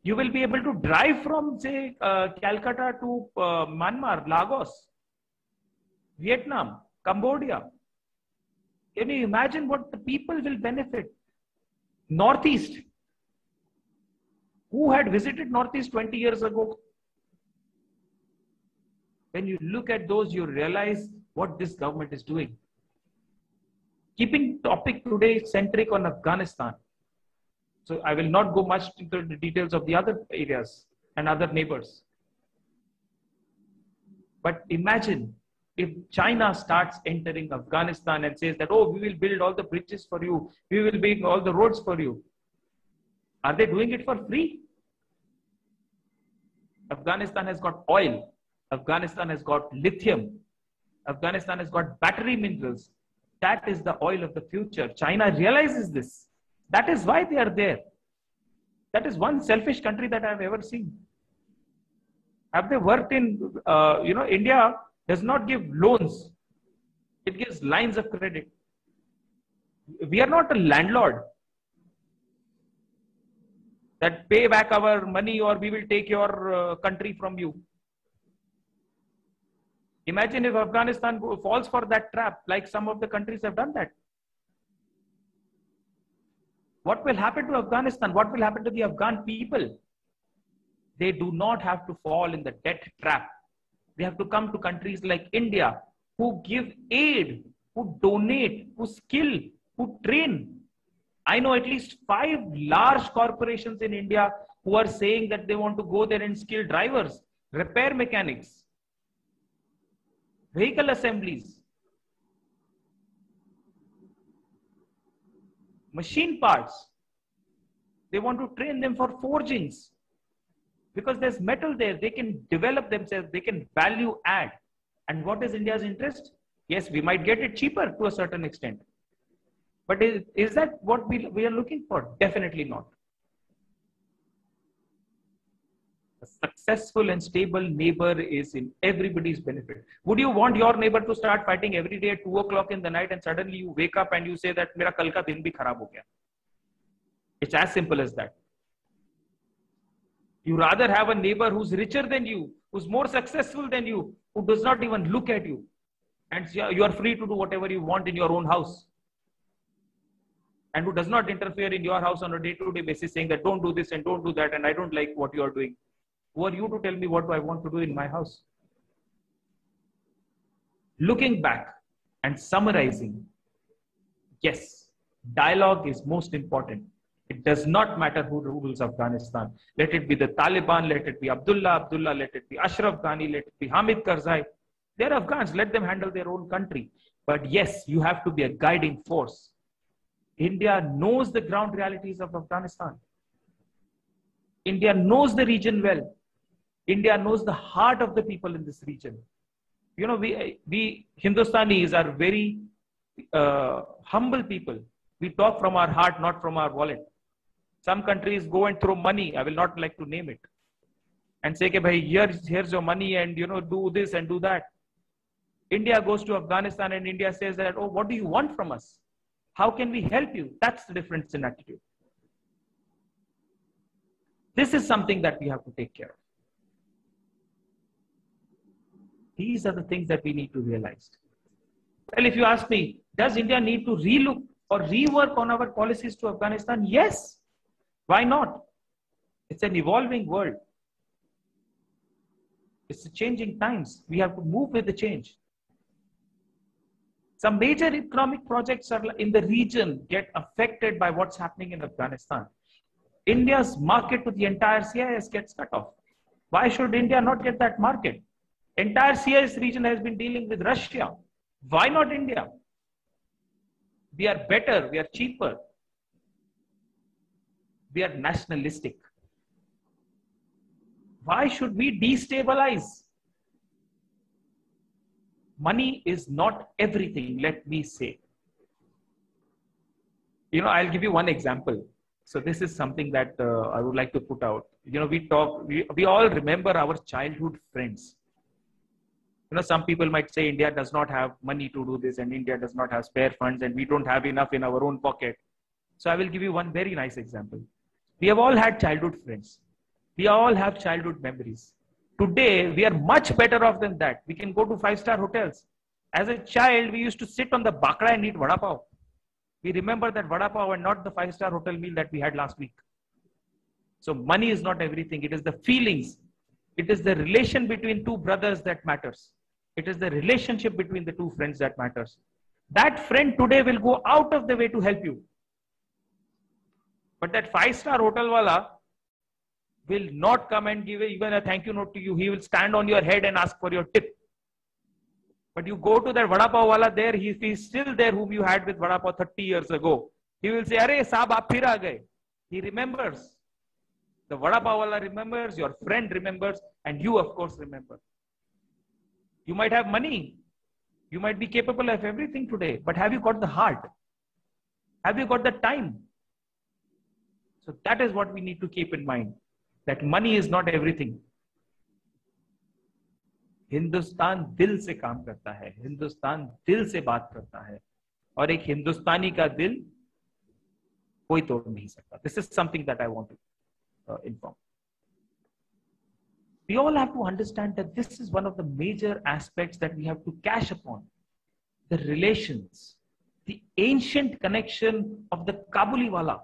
You will be able to drive from, say, Calcutta to Myanmar, Lagos, Vietnam, Cambodia. Can you imagine what the people will benefit? Northeast. Who had visited Northeast 20 years ago? When you look at those, you realize what this government is doing. Keeping topic today centric on Afghanistan. So I will not go much into the details of the other areas and other neighbors. But imagine if China starts entering Afghanistan and says that, oh, we will build all the bridges for you, we will build all the roads for you. Are they doing it for free? Afghanistan has got oil. Afghanistan has got lithium. Afghanistan has got battery minerals. That is the oil of the future. China realizes this. That is why they are there. That is one selfish country that I have ever seen. Have they worked in, India does not give loans. It gives lines of credit. We are not a landlord that pay back our money or we will take your country from you. Imagine if Afghanistan falls for that trap, like some of the countries have done that. What will happen to Afghanistan? What will happen to the Afghan people? They do not have to fall in the debt trap. They have to come to countries like India, who give aid, who donate, who skill, who train. I know at least 5 large corporations in India who are saying that they want to go there and skill drivers, repair mechanics, vehicle assemblies, machine parts. They want to train them for forgings because there's metal there. They can develop themselves. They can value add. And what is India's interest? Yes, we might get it cheaper to a certain extent. But is that what we are looking for? Definitely not. A successful and stable neighbor is in everybody's benefit. Would you want your neighbor to start fighting every day at 2 o'clock in the night and suddenly you wake up and you say that mera kal ka din bhi kharab ho gaya? It's as simple as that. You rather have a neighbor who's richer than you, who's more successful than you, who does not even look at you. And you are free to do whatever you want in your own house. And who does not interfere in your house on a day-to-day basis saying that don't do this and don't do that and I don't like what you are doing. Who are you to tell me what I want to do in my house? Looking back and summarizing, yes, dialogue is most important. It does not matter who rules Afghanistan. Let it be the Taliban, let it be Abdullah, let it be Ashraf Ghani, let it be Hamid Karzai. They're Afghans, let them handle their own country. But yes, you have to be a guiding force. India knows the ground realities of Afghanistan. India knows the region well. India knows the heart of the people in this region. You know, we Hindustanis are very humble people. We talk from our heart, not from our wallet. Some countries go and throw money. I will not like to name it. And say, bhai, here's your money and, you know, do this and do that. India goes to Afghanistan and India says that, oh, what do you want from us? How can we help you? That's the difference in attitude. This is something that we have to take care of. These are the things that we need to realize. Well, if you ask me, does India need to relook or rework on our policies to Afghanistan? Yes. Why not? It's an evolving world. It's changing times. We have to move with the change. Some major economic projects are in the region get affected by what's happening in Afghanistan. India's market to the entire CIS gets cut off. Why should India not get that market? Entire CIS region has been dealing with Russia. Why not India? We are better, we are cheaper. We are nationalistic. Why should we destabilize? Money is not everything, let me say. You know, I'll give you one example. So this is something that I would like to put out. You know, we all remember our childhood friends. You know, some people might say India does not have money to do this and India does not have spare funds and we don't have enough in our own pocket. So I will give you one very nice example. We have all had childhood friends. We all have childhood memories. Today, we are much better off than that. We can go to 5-star hotels. As a child, we used to sit on the bakra and eat vada pav. We remember that vada pav and not the 5-star hotel meal that we had last week. So money is not everything. It is the feelings. It is the relation between two brothers that matters. It is the relationship between the two friends that matters. That friend today will go out of the way to help you. But that 5-star hotel wala will not come and give even a thank you note to you. He will stand on your head and ask for your tip. But you go to that vada pav wala there, he is still there whom you had with vada pav 30 years ago. He will say, "Arey saab aap phir aa gaye." He remembers. The vada pav wala remembers, your friend remembers, and you of course remember. You might have money. You might be capable of everything today, but have you got the heart? Have you got the time? So that is what we need to keep in mind. That money is not everything. Hindustan दिल से काम करता है, हिंदुस्तान दिल से बात करता है, और एक हिंदुस्तानी का दिल कोई तोड़ नहीं सकता. This is something that I want to inform. We all have to understand that this is one of the major aspects that we have to cash upon. The relations, the ancient connection of the Kabuliwala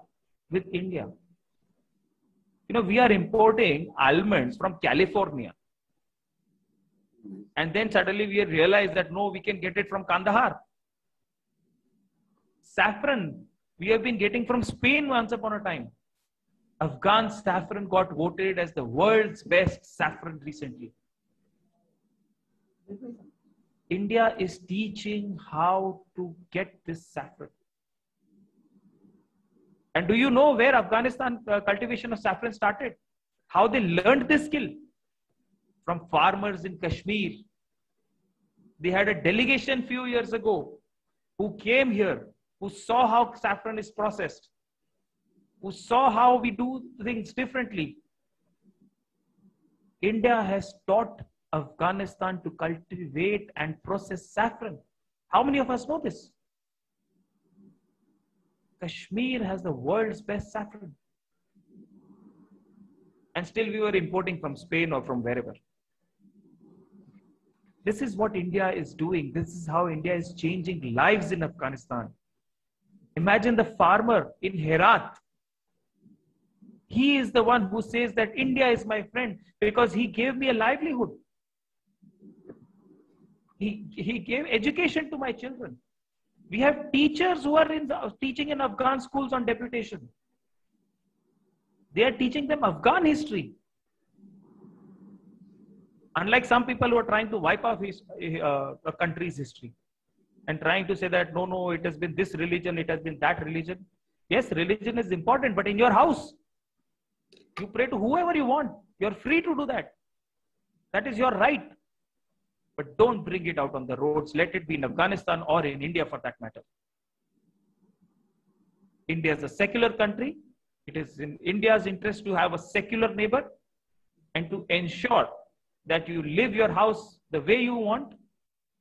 with India. You know, we are importing almonds from California. And then suddenly we realize that no, we can get it from Kandahar. Saffron, we have been getting from Spain once upon a time. Afghan saffron got voted as the world's best saffron recently. India is teaching how to get this saffron. And do you know where Afghanistan cultivation of saffron started? How they learned this skill? From farmers in Kashmir. They had a delegation few years ago who came here, who saw how saffron is processed, who saw how we do things differently. India has taught Afghanistan to cultivate and process saffron. How many of us know this? Kashmir has the world's best saffron. And still we were importing from Spain or from wherever. This is what India is doing. This is how India is changing lives in Afghanistan. Imagine the farmer in Herat. He is the one who says that India is my friend because he gave me a livelihood. He gave education to my children. We have teachers who are teaching in Afghan schools on deputation. They are teaching them Afghan history. Unlike some people who are trying to wipe off a country's history and trying to say that, no, it has been this religion, it has been that religion. Yes, religion is important, but in your house, you pray to whoever you want. You're free to do that. That is your right. But don't bring it out on the roads. Let it be in Afghanistan or in India for that matter. India is a secular country. It is in India's interest to have a secular neighbor and to ensure that you live your house the way you want.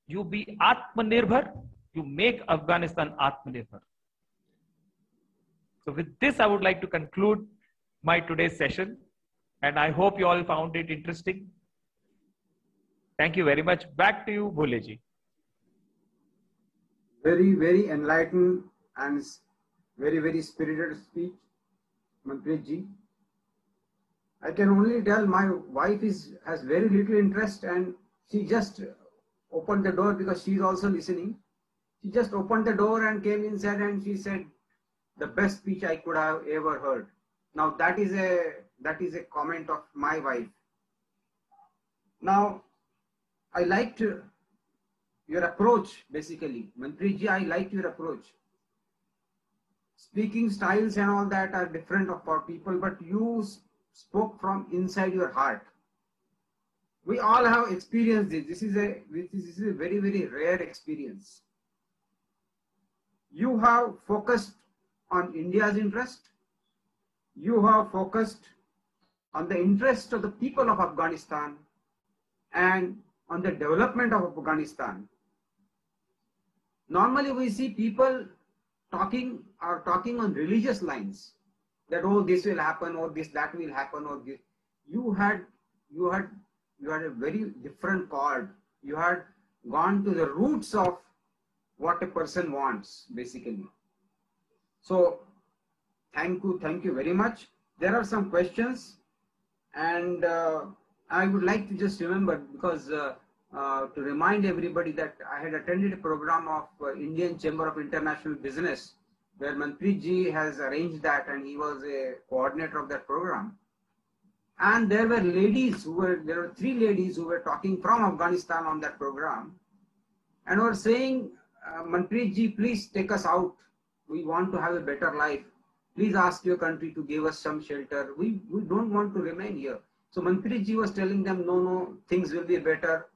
You be Atmanirbhar. You make Afghanistan Atmanirbhar. So with this, I would like to conclude my today's session. And I hope you all found it interesting. Thank you very much. Back to you, Bhole ji. Very, very enlightened and very, very spirited speech, Manpreet ji. I can only tell my wife has very little interest and she just opened the door because she is also listening. She just opened the door and came inside and she said, the best speech I could have ever heard. Now that is a comment of my wife. Now, I liked your approach, basically. Manpreet ji, I liked your approach. Speaking styles and all that are different for people, but you spoke from inside your heart. We all have experienced this. This is a very, very rare experience. You have focused on India's interest. You have focused on the interest of the people of Afghanistan and on the development of Afghanistan. Normally we see people talking on religious lines that, oh, this will happen, or this, that will happen, or this. You had a very different chord. You had gone to the roots of what a person wants, basically. So thank you very much. There are some questions, and I would like to just remember, because to remind everybody that I had attended a program of Indian Chamber of International Business, where Manpreet ji has arranged that, and he was a coordinator of that program. And there were three ladies who were talking from Afghanistan on that program, and were saying, Manpreet ji, please take us out. We want to have a better life. Please ask your country to give us some shelter. We don't want to remain here. So Manpreet ji was telling them, no, things will be better.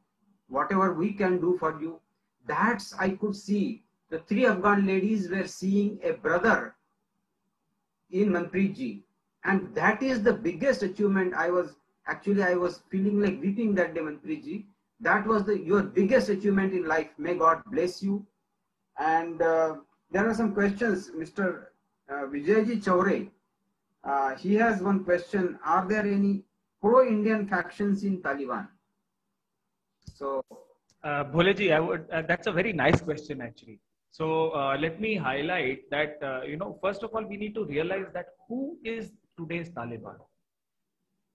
Whatever we can do for you. That's, I could see, the three Afghan ladies were seeing a brother in Manpreet ji. And that is the biggest achievement. I was feeling like weeping that day, Manpreet ji. That was your biggest achievement in life. May God bless you. And there are some questions. Mr. Vijayji Chaure, he has one question. Are there any pro-Indian factions in Taliban? So, Bholeji, that's a very nice question actually. So let me highlight that, first of all, we need to realize that who is today's Taliban.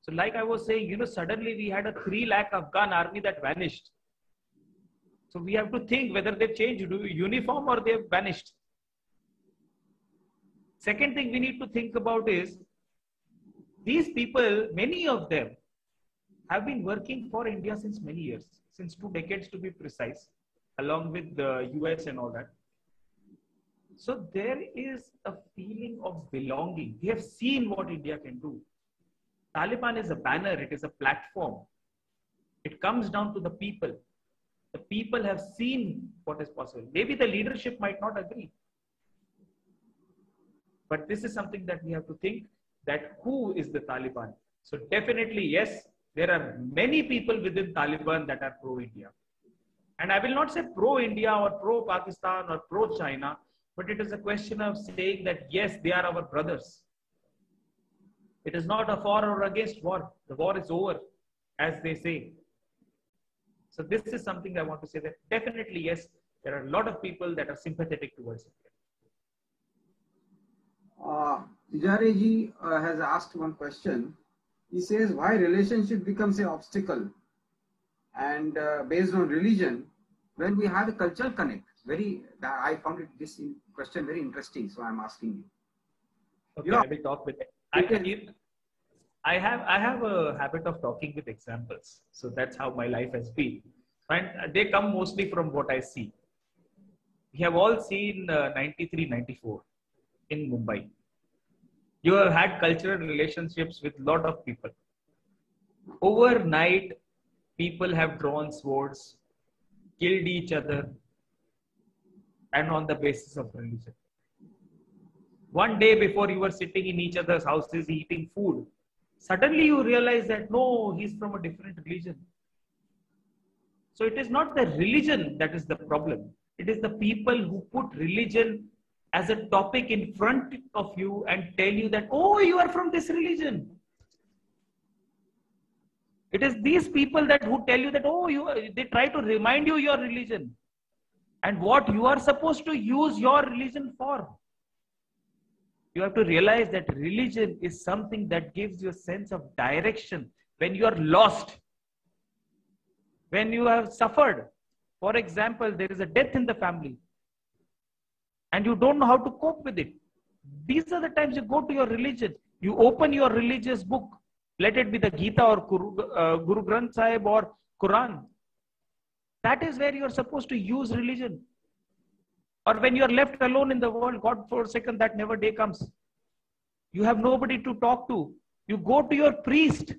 So like I was saying, suddenly we had a 3 lakh Afghan army that vanished. So we have to think whether they've changed uniform or they've vanished. Second thing we need to think about is, these people, many of them, have been working for India since many years, since 2 decades to be precise, along with the US and all that. So there is a feeling of belonging. We have seen what India can do. Taliban is a banner, it is a platform. It comes down to the people. The people have seen what is possible. Maybe the leadership might not agree. But this is something that we have to think, that who is the Taliban? So definitely, yes, there are many people within Taliban that are pro-India. And I will not say pro-India or pro-Pakistan or pro-China, but it is a question of saying that, yes, they are our brothers. It is not a for or against war. The war is over, as they say. So this is something I want to say, that definitely, yes, there are a lot of people that are sympathetic towards India. Tijareji has asked one question. He says, why relationship becomes an obstacle and based on religion when we have a cultural connect? I found this question very interesting, so I'm asking you. Okay, I will talk with it. I have a habit of talking with examples. So that's how my life has been. And they come mostly from what I see. We have all seen 93, 94 in Mumbai. You have had cultural relationships with a lot of people. Overnight, people have drawn swords, killed each other, and on the basis of religion. One day before, you were sitting in each other's houses eating food. Suddenly you realize that no, he's from a different religion. So it is not the religion that is the problem. It is the people who put religion as a topic in front of you and tell you that, oh, you are from this religion. It is these people that who tell you that, oh, they try to remind you your religion and what you are supposed to use your religion for. You have to realize that religion is something that gives you a sense of direction when you are lost, when you have suffered. For example, there is a death in the family and you don't know how to cope with it. These are the times you go to your religion. You open your religious book. Let it be the Gita or Guru Granth Sahib or Quran. That is where you are supposed to use religion. Or when you are left alone in the world, God forsaken, that never day comes. You have nobody to talk to. You go to your priest.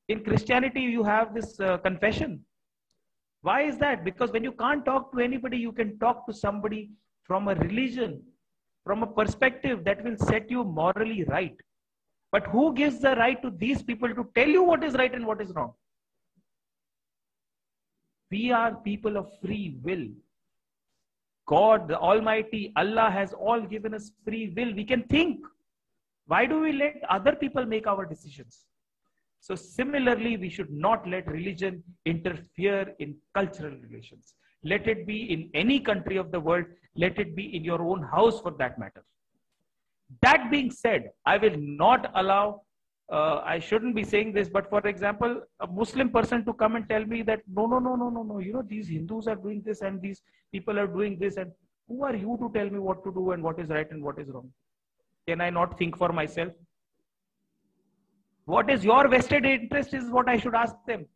In Christianity, you have this confession. Why is that? Because when you can't talk to anybody, you can talk to somebody from a religion, from a perspective that will set you morally right. But who gives the right to these people to tell you what is right and what is wrong? We are people of free will. God, the Almighty, Allah has all given us free will. We can think. Why do we let other people make our decisions? So similarly, we should not let religion interfere in cultural relations. Let it be in any country of the world. Let it be in your own house for that matter. That being said, I will not allow, I shouldn't be saying this, but for example, a Muslim person to come and tell me that, no, you know, these Hindus are doing this and these people are doing this, and who are you to tell me what to do and what is right and what is wrong? Can I not think for myself? What is your vested interest is what I should ask them.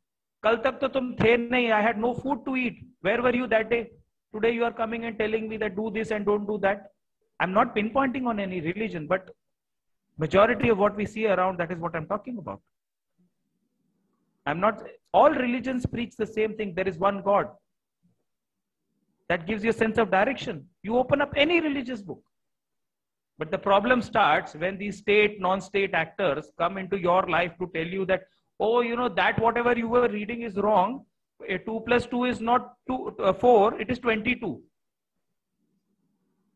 Kal tak to tum the nahi, I had no food to eat. Where were you that day? Today you are coming and telling me that do this and don't do that. I'm not pinpointing on any religion, but majority of what we see around, that is what I'm talking about. All religions preach the same thing. There is one God. That gives you a sense of direction. You open up any religious book. But the problem starts when these state, non-state actors come into your life to tell you that, oh, you know, that whatever you were reading is wrong. 2 plus 2 is not 4, it is 22.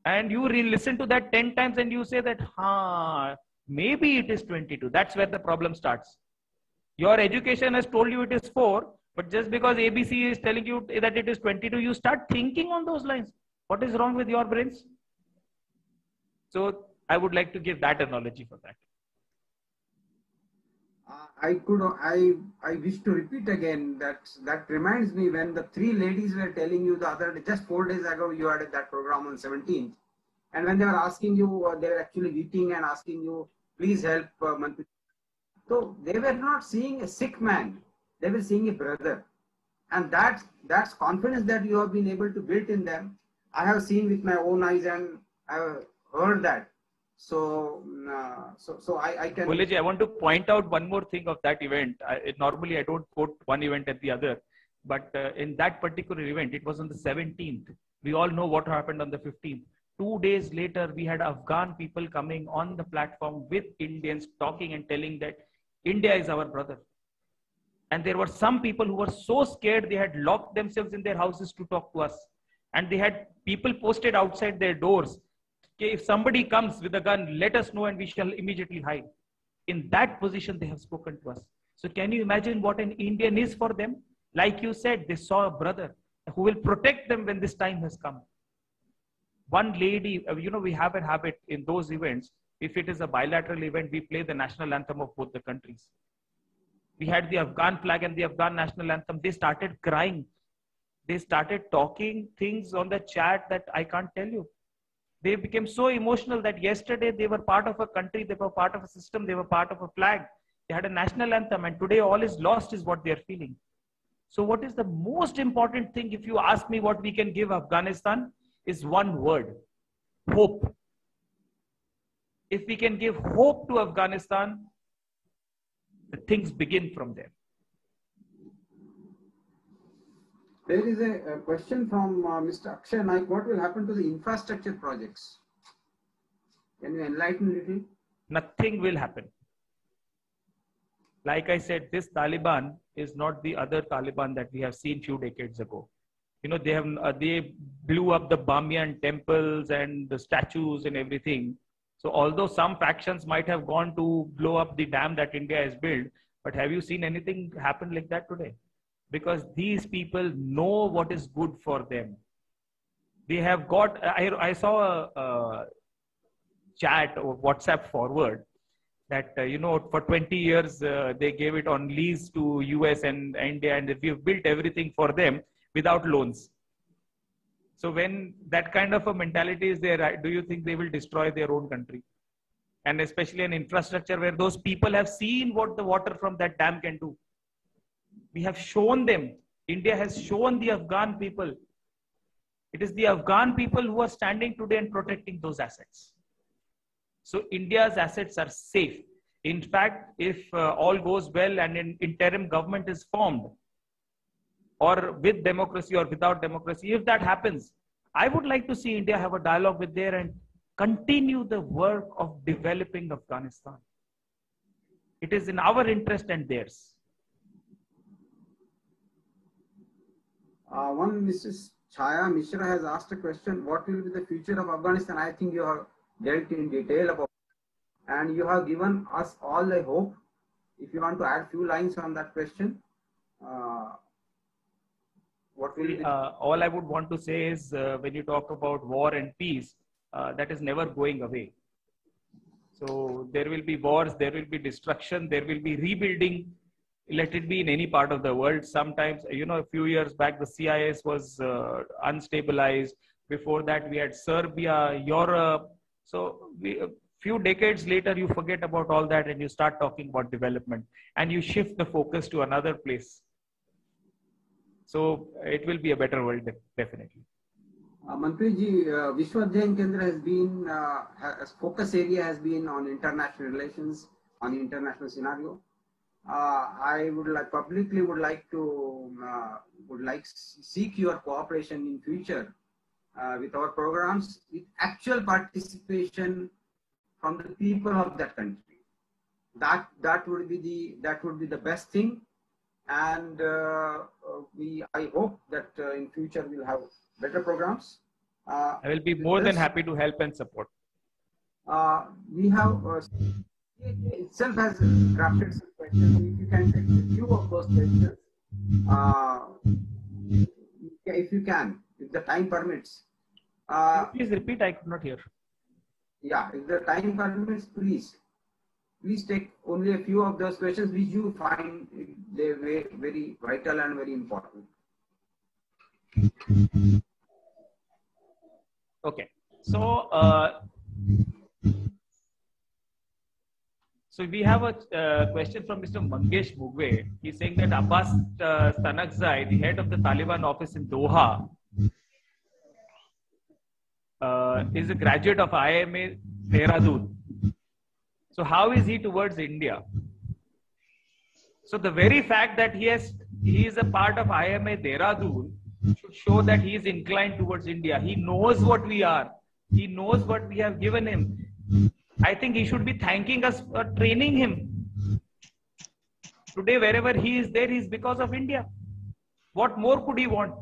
And you listen to that 10 times and you say that, Maybe it is 22. That's where the problem starts. Your education has told you it is 4, but just because ABC is telling you that it is 22, you start thinking on those lines. What is wrong with your brains? So I would like to give that analogy for that. I wish to repeat again that reminds me when the 3 ladies were telling you the other day, just 4 days ago, you had that program on 17th. And when they were asking you, they were actually weeping and asking you, please help Manpreet. So they were not seeing a sick man. They were seeing a brother. And that's confidence that you have been able to build in them. I have seen with my own eyes and I have heard that. So I can. Bholeji, I want to point out one more thing of that event. Normally, I don't quote one event at the other, but in that particular event, it was on the 17th. We all know what happened on the 15th. 2 days later, we had Afghan people coming on the platform with Indians talking and telling that India is our brother. And there were some people who were so scared, they had locked themselves in their houses to talk to us. And they had people posted outside their doors. Okay, if somebody comes with a gun, let us know and we shall immediately hide. In that position, they have spoken to us. So can you imagine what an Indian is for them? Like you said, they saw a brother who will protect them when this time has come. One lady, we have a habit in those events. If it is a bilateral event, we play the national anthem of both the countries. We had the Afghan flag and the Afghan national anthem. They started crying. They started talking things on the chat that I can't tell you. They became so emotional that yesterday they were part of a country, they were part of a system, they were part of a flag. They had a national anthem, and today all is lost is what they are feeling. So what is the most important thing, if you ask me what we can give Afghanistan, is one word: hope. If we can give hope to Afghanistan, the things begin from there. There is a question from Mr. Akshay Naik. What will happen to the infrastructure projects? Can you enlighten a little? Nothing will happen. Like I said, this Taliban is not the other Taliban that we have seen few decades ago. They blew up the Bamiyan temples and the statues and everything. So although some factions might have gone to blow up the dam that India has built, but have you seen anything happen like that today? Because these people know what is good for them. They have got, I saw a chat or WhatsApp forward that, for 20 years, they gave it on lease to US and India, and we've built everything for them without loans. So when that kind of a mentality is there, do you think they will destroy their own country? And especially an infrastructure where those people have seen what the water from that dam can do. We have shown them. India has shown the Afghan people. It is the Afghan people who are standing today and protecting those assets. So India's assets are safe. In fact, if all goes well and an interim government is formed, or with democracy or without democracy, if that happens, I would like to see India have a dialogue with there and continue the work of developing Afghanistan. It is in our interest and theirs. One Mrs. Chaya Mishra has asked a question: what will be the future of Afghanistan? I think you have dealt in detail about it, and you have given us all a hope. If you want to add few lines on that question, what will be all I would want to say is when you talk about war and peace, that is never going away. So there will be wars, there will be destruction, there will be rebuilding. Let it be in any part of the world. Sometimes, a few years back, the CIS was unstabilized. Before that, we had Serbia, Europe. So a few decades later, you forget about all that and you start talking about development and you shift the focus to another place. So it will be a better world, definitely. Manpreetji, Vishwa Adhyayan Kendra has been, focus area has been on international relations, on the international scenario. I would like seek your cooperation in future with our programs, with actual participation from the people of that country. That would be the best thing, and I hope that in future we'll have better programs. I will be more than happy to help and support. We have itself has drafted some questions. If you can take a few of those questions, if you can, if the time permits. Please repeat, I could not hear. Yeah, if the time permits, please take only a few of those questions which you find they very, very vital and very important. Okay, so so we have a question from Mr. Mangesh Mugwe. He's saying that Abbas Stanakzai, the head of the Taliban office in Doha, is a graduate of IMA Dehradun. So how is he towards India? So the very fact that he is a part of IMA Dehradun should show that he is inclined towards India. He knows what we are. He knows what we have given him. I think he should be thanking us for training him. Today, wherever he is there, he is because of India. What more could he want?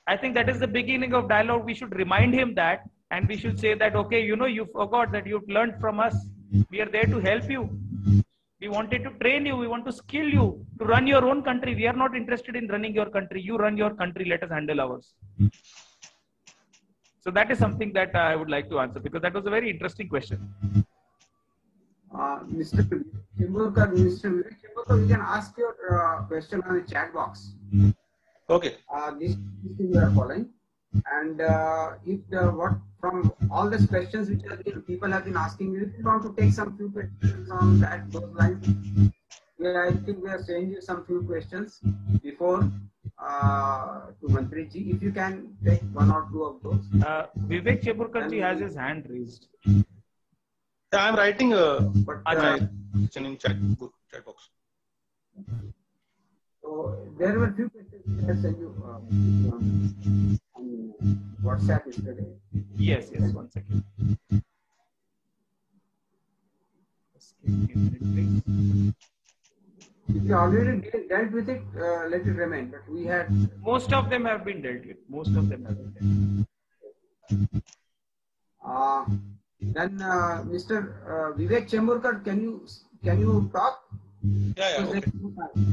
I think that is the beginning of dialogue. We should remind him that, and we should say that, okay, you know, you forgot that you've learned from us. We are there to help you. We wanted to train you. We want to skill you to run your own country. We are not interested in running your country. You run your country. Let us handle ours. So that is something that I would like to answer, because that was a very interesting question. Mr. Chimburkar, you can ask your question on the chat box. Okay. This thing we are following. And if what from all these questions which people have been asking, if you want to take some few questions on those lines, I think we are saying you some few questions before to Mantriji. If you can take one or two of those. Vivek Cheburkarji has his hand raised. Yeah, I'm writing but in chat box. So there were few questions I sent you on WhatsApp yesterday. Yes, one second. If you already dealt with it, let it remain. But we had most of them have been dealt with. Then Mr. Vivek Chemburkar, can you talk? Yeah, okay.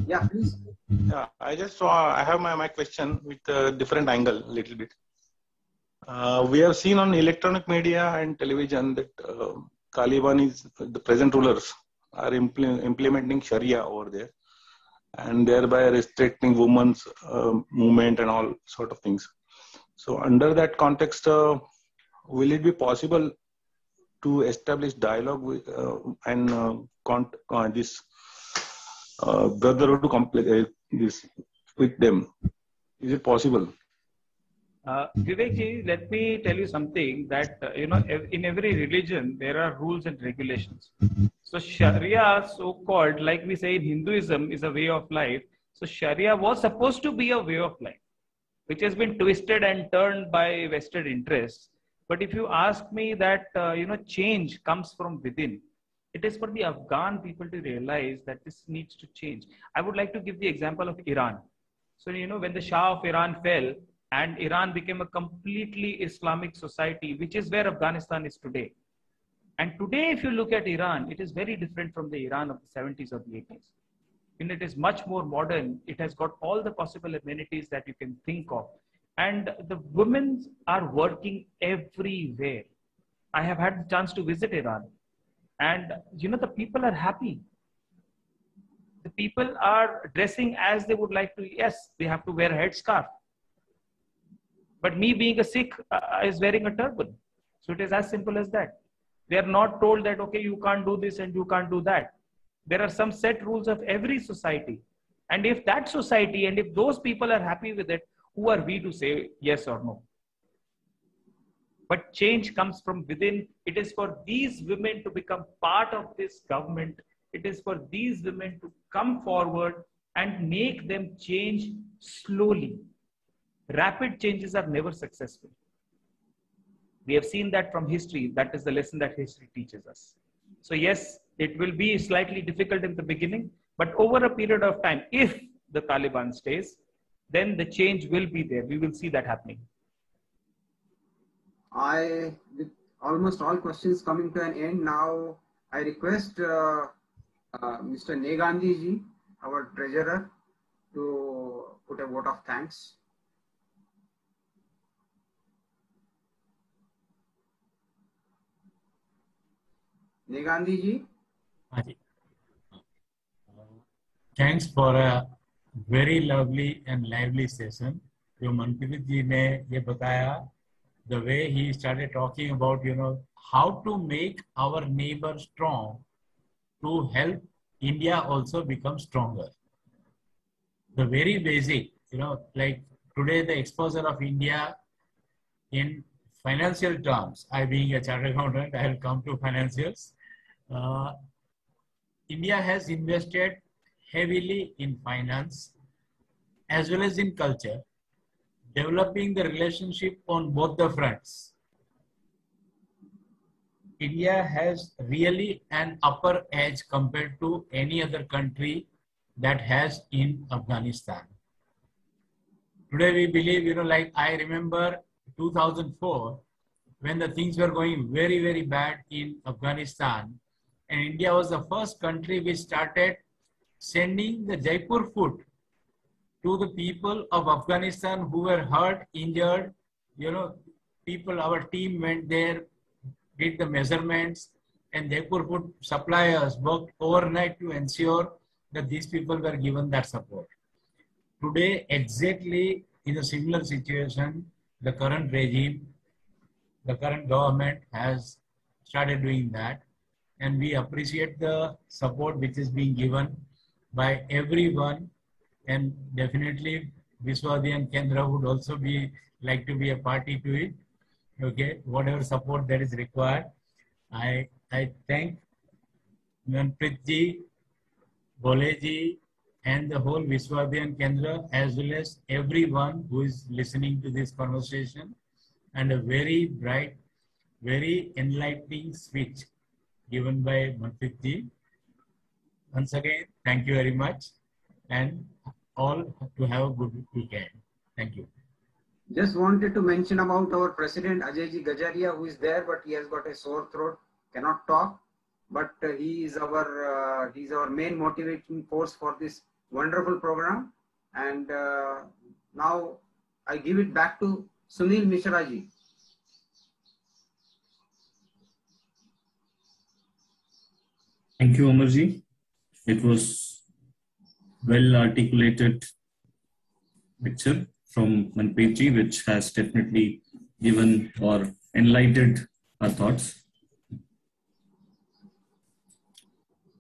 Yeah, please. Yeah, I just saw. I have my question with a different angle, little bit. We have seen on electronic media and television that Taliban is the present rulers are implementing Sharia over there, and thereby restricting women's movement and all sort of things. So, under that context, will it be possible to establish dialogue with and this brotherhood to complete this with them? Is it possible? Vivek ji, let me tell you something that in every religion there are rules and regulations. So Sharia, so-called, like we say in Hinduism, is a way of life. So Sharia was supposed to be a way of life, which has been twisted and turned by vested interests. But if you ask me that change comes from within, it is for the Afghan people to realize that this needs to change. I would like to give the example of Iran. So when the Shah of Iran fell, and Iran became a completely Islamic society, which is where Afghanistan is today. And today, if you look at Iran, it is very different from the Iran of the 70s or the 80s. And it is much more modern. It has got all the possible amenities that you can think of. And the women are working everywhere. I have had the chance to visit Iran. And, the people are happy. The people are dressing as they would like to. Yes, they have to wear a headscarf. But me being a Sikh is wearing a turban. So it is as simple as that. They are not told that, okay, you can't do this and you can't do that. There are some set rules of every society. And if that society and if those people are happy with it, who are we to say yes or no? But change comes from within. It is for these women to become part of this government. It is for these women to come forward and make them change slowly. Rapid changes are never successful. We have seen that from history. That is the lesson that history teaches us. So yes, it will be slightly difficult in the beginning, but over a period of time, if the Taliban stays, then the change will be there. We will see that happening. With almost all questions coming to an end now, I request Mr. Negandhi ji, our treasurer, to put a vote of thanks. Negandhi ji. Thanks for a very lovely and lively session. जो मनप्रीत जी ने ये बताया, the way he started talking about, how to make our neighbor strong to help India also become stronger. The very basic, like today the exposure of India in financial terms, I being a chartered accountant, I will come to financials. India has invested heavily in finance as well as in culture, developing the relationship on both the fronts. India has really an upper edge compared to any other country that has in Afghanistan. Today we believe, like I remember 2004, when the things were going very, very bad in Afghanistan, and India was the first country which started sending the Jaipur food to the people of Afghanistan who were hurt, injured. People, our team went there, did the measurements, and Jaipur food suppliers worked overnight to ensure that these people were given that support. Today, exactly in a similar situation, the current regime, the current government has started doing that. And we appreciate the support which is being given by everyone. And definitely Viswadhyaan Kendra would also like to be a party to it. Okay, whatever support that is required. I thank Manpreet ji, Bole ji, and the whole Viswadhyaan Kendra, as well as everyone who is listening to this conversation, and a very bright, very enlightening speech given by Manpreet ji. Once again, thank you very much, and all to have a good weekend. Thank you. Just wanted to mention about our President Ajayji Gajaria, who is there, but he has got a sore throat, cannot talk. But he is our main motivating force for this wonderful program. And now I give it back to Sunil Mishra ji. Thank you, Amarji. It was well articulated lecture from Manpreet ji, which has definitely given or enlightened our thoughts.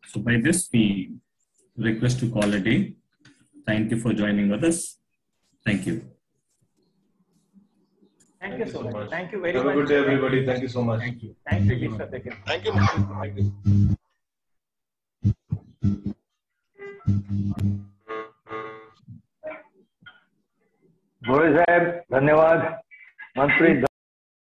So by this, we request to call a day. Thank you for joining with us. Thank you. Thank you so much. Thank you very much. Have a good day, everybody. Thank you so much. Thank you. Thank you, Mr. Tekin. Thank you. Thank you. गोरे साहब धन्यवाद। मंत्री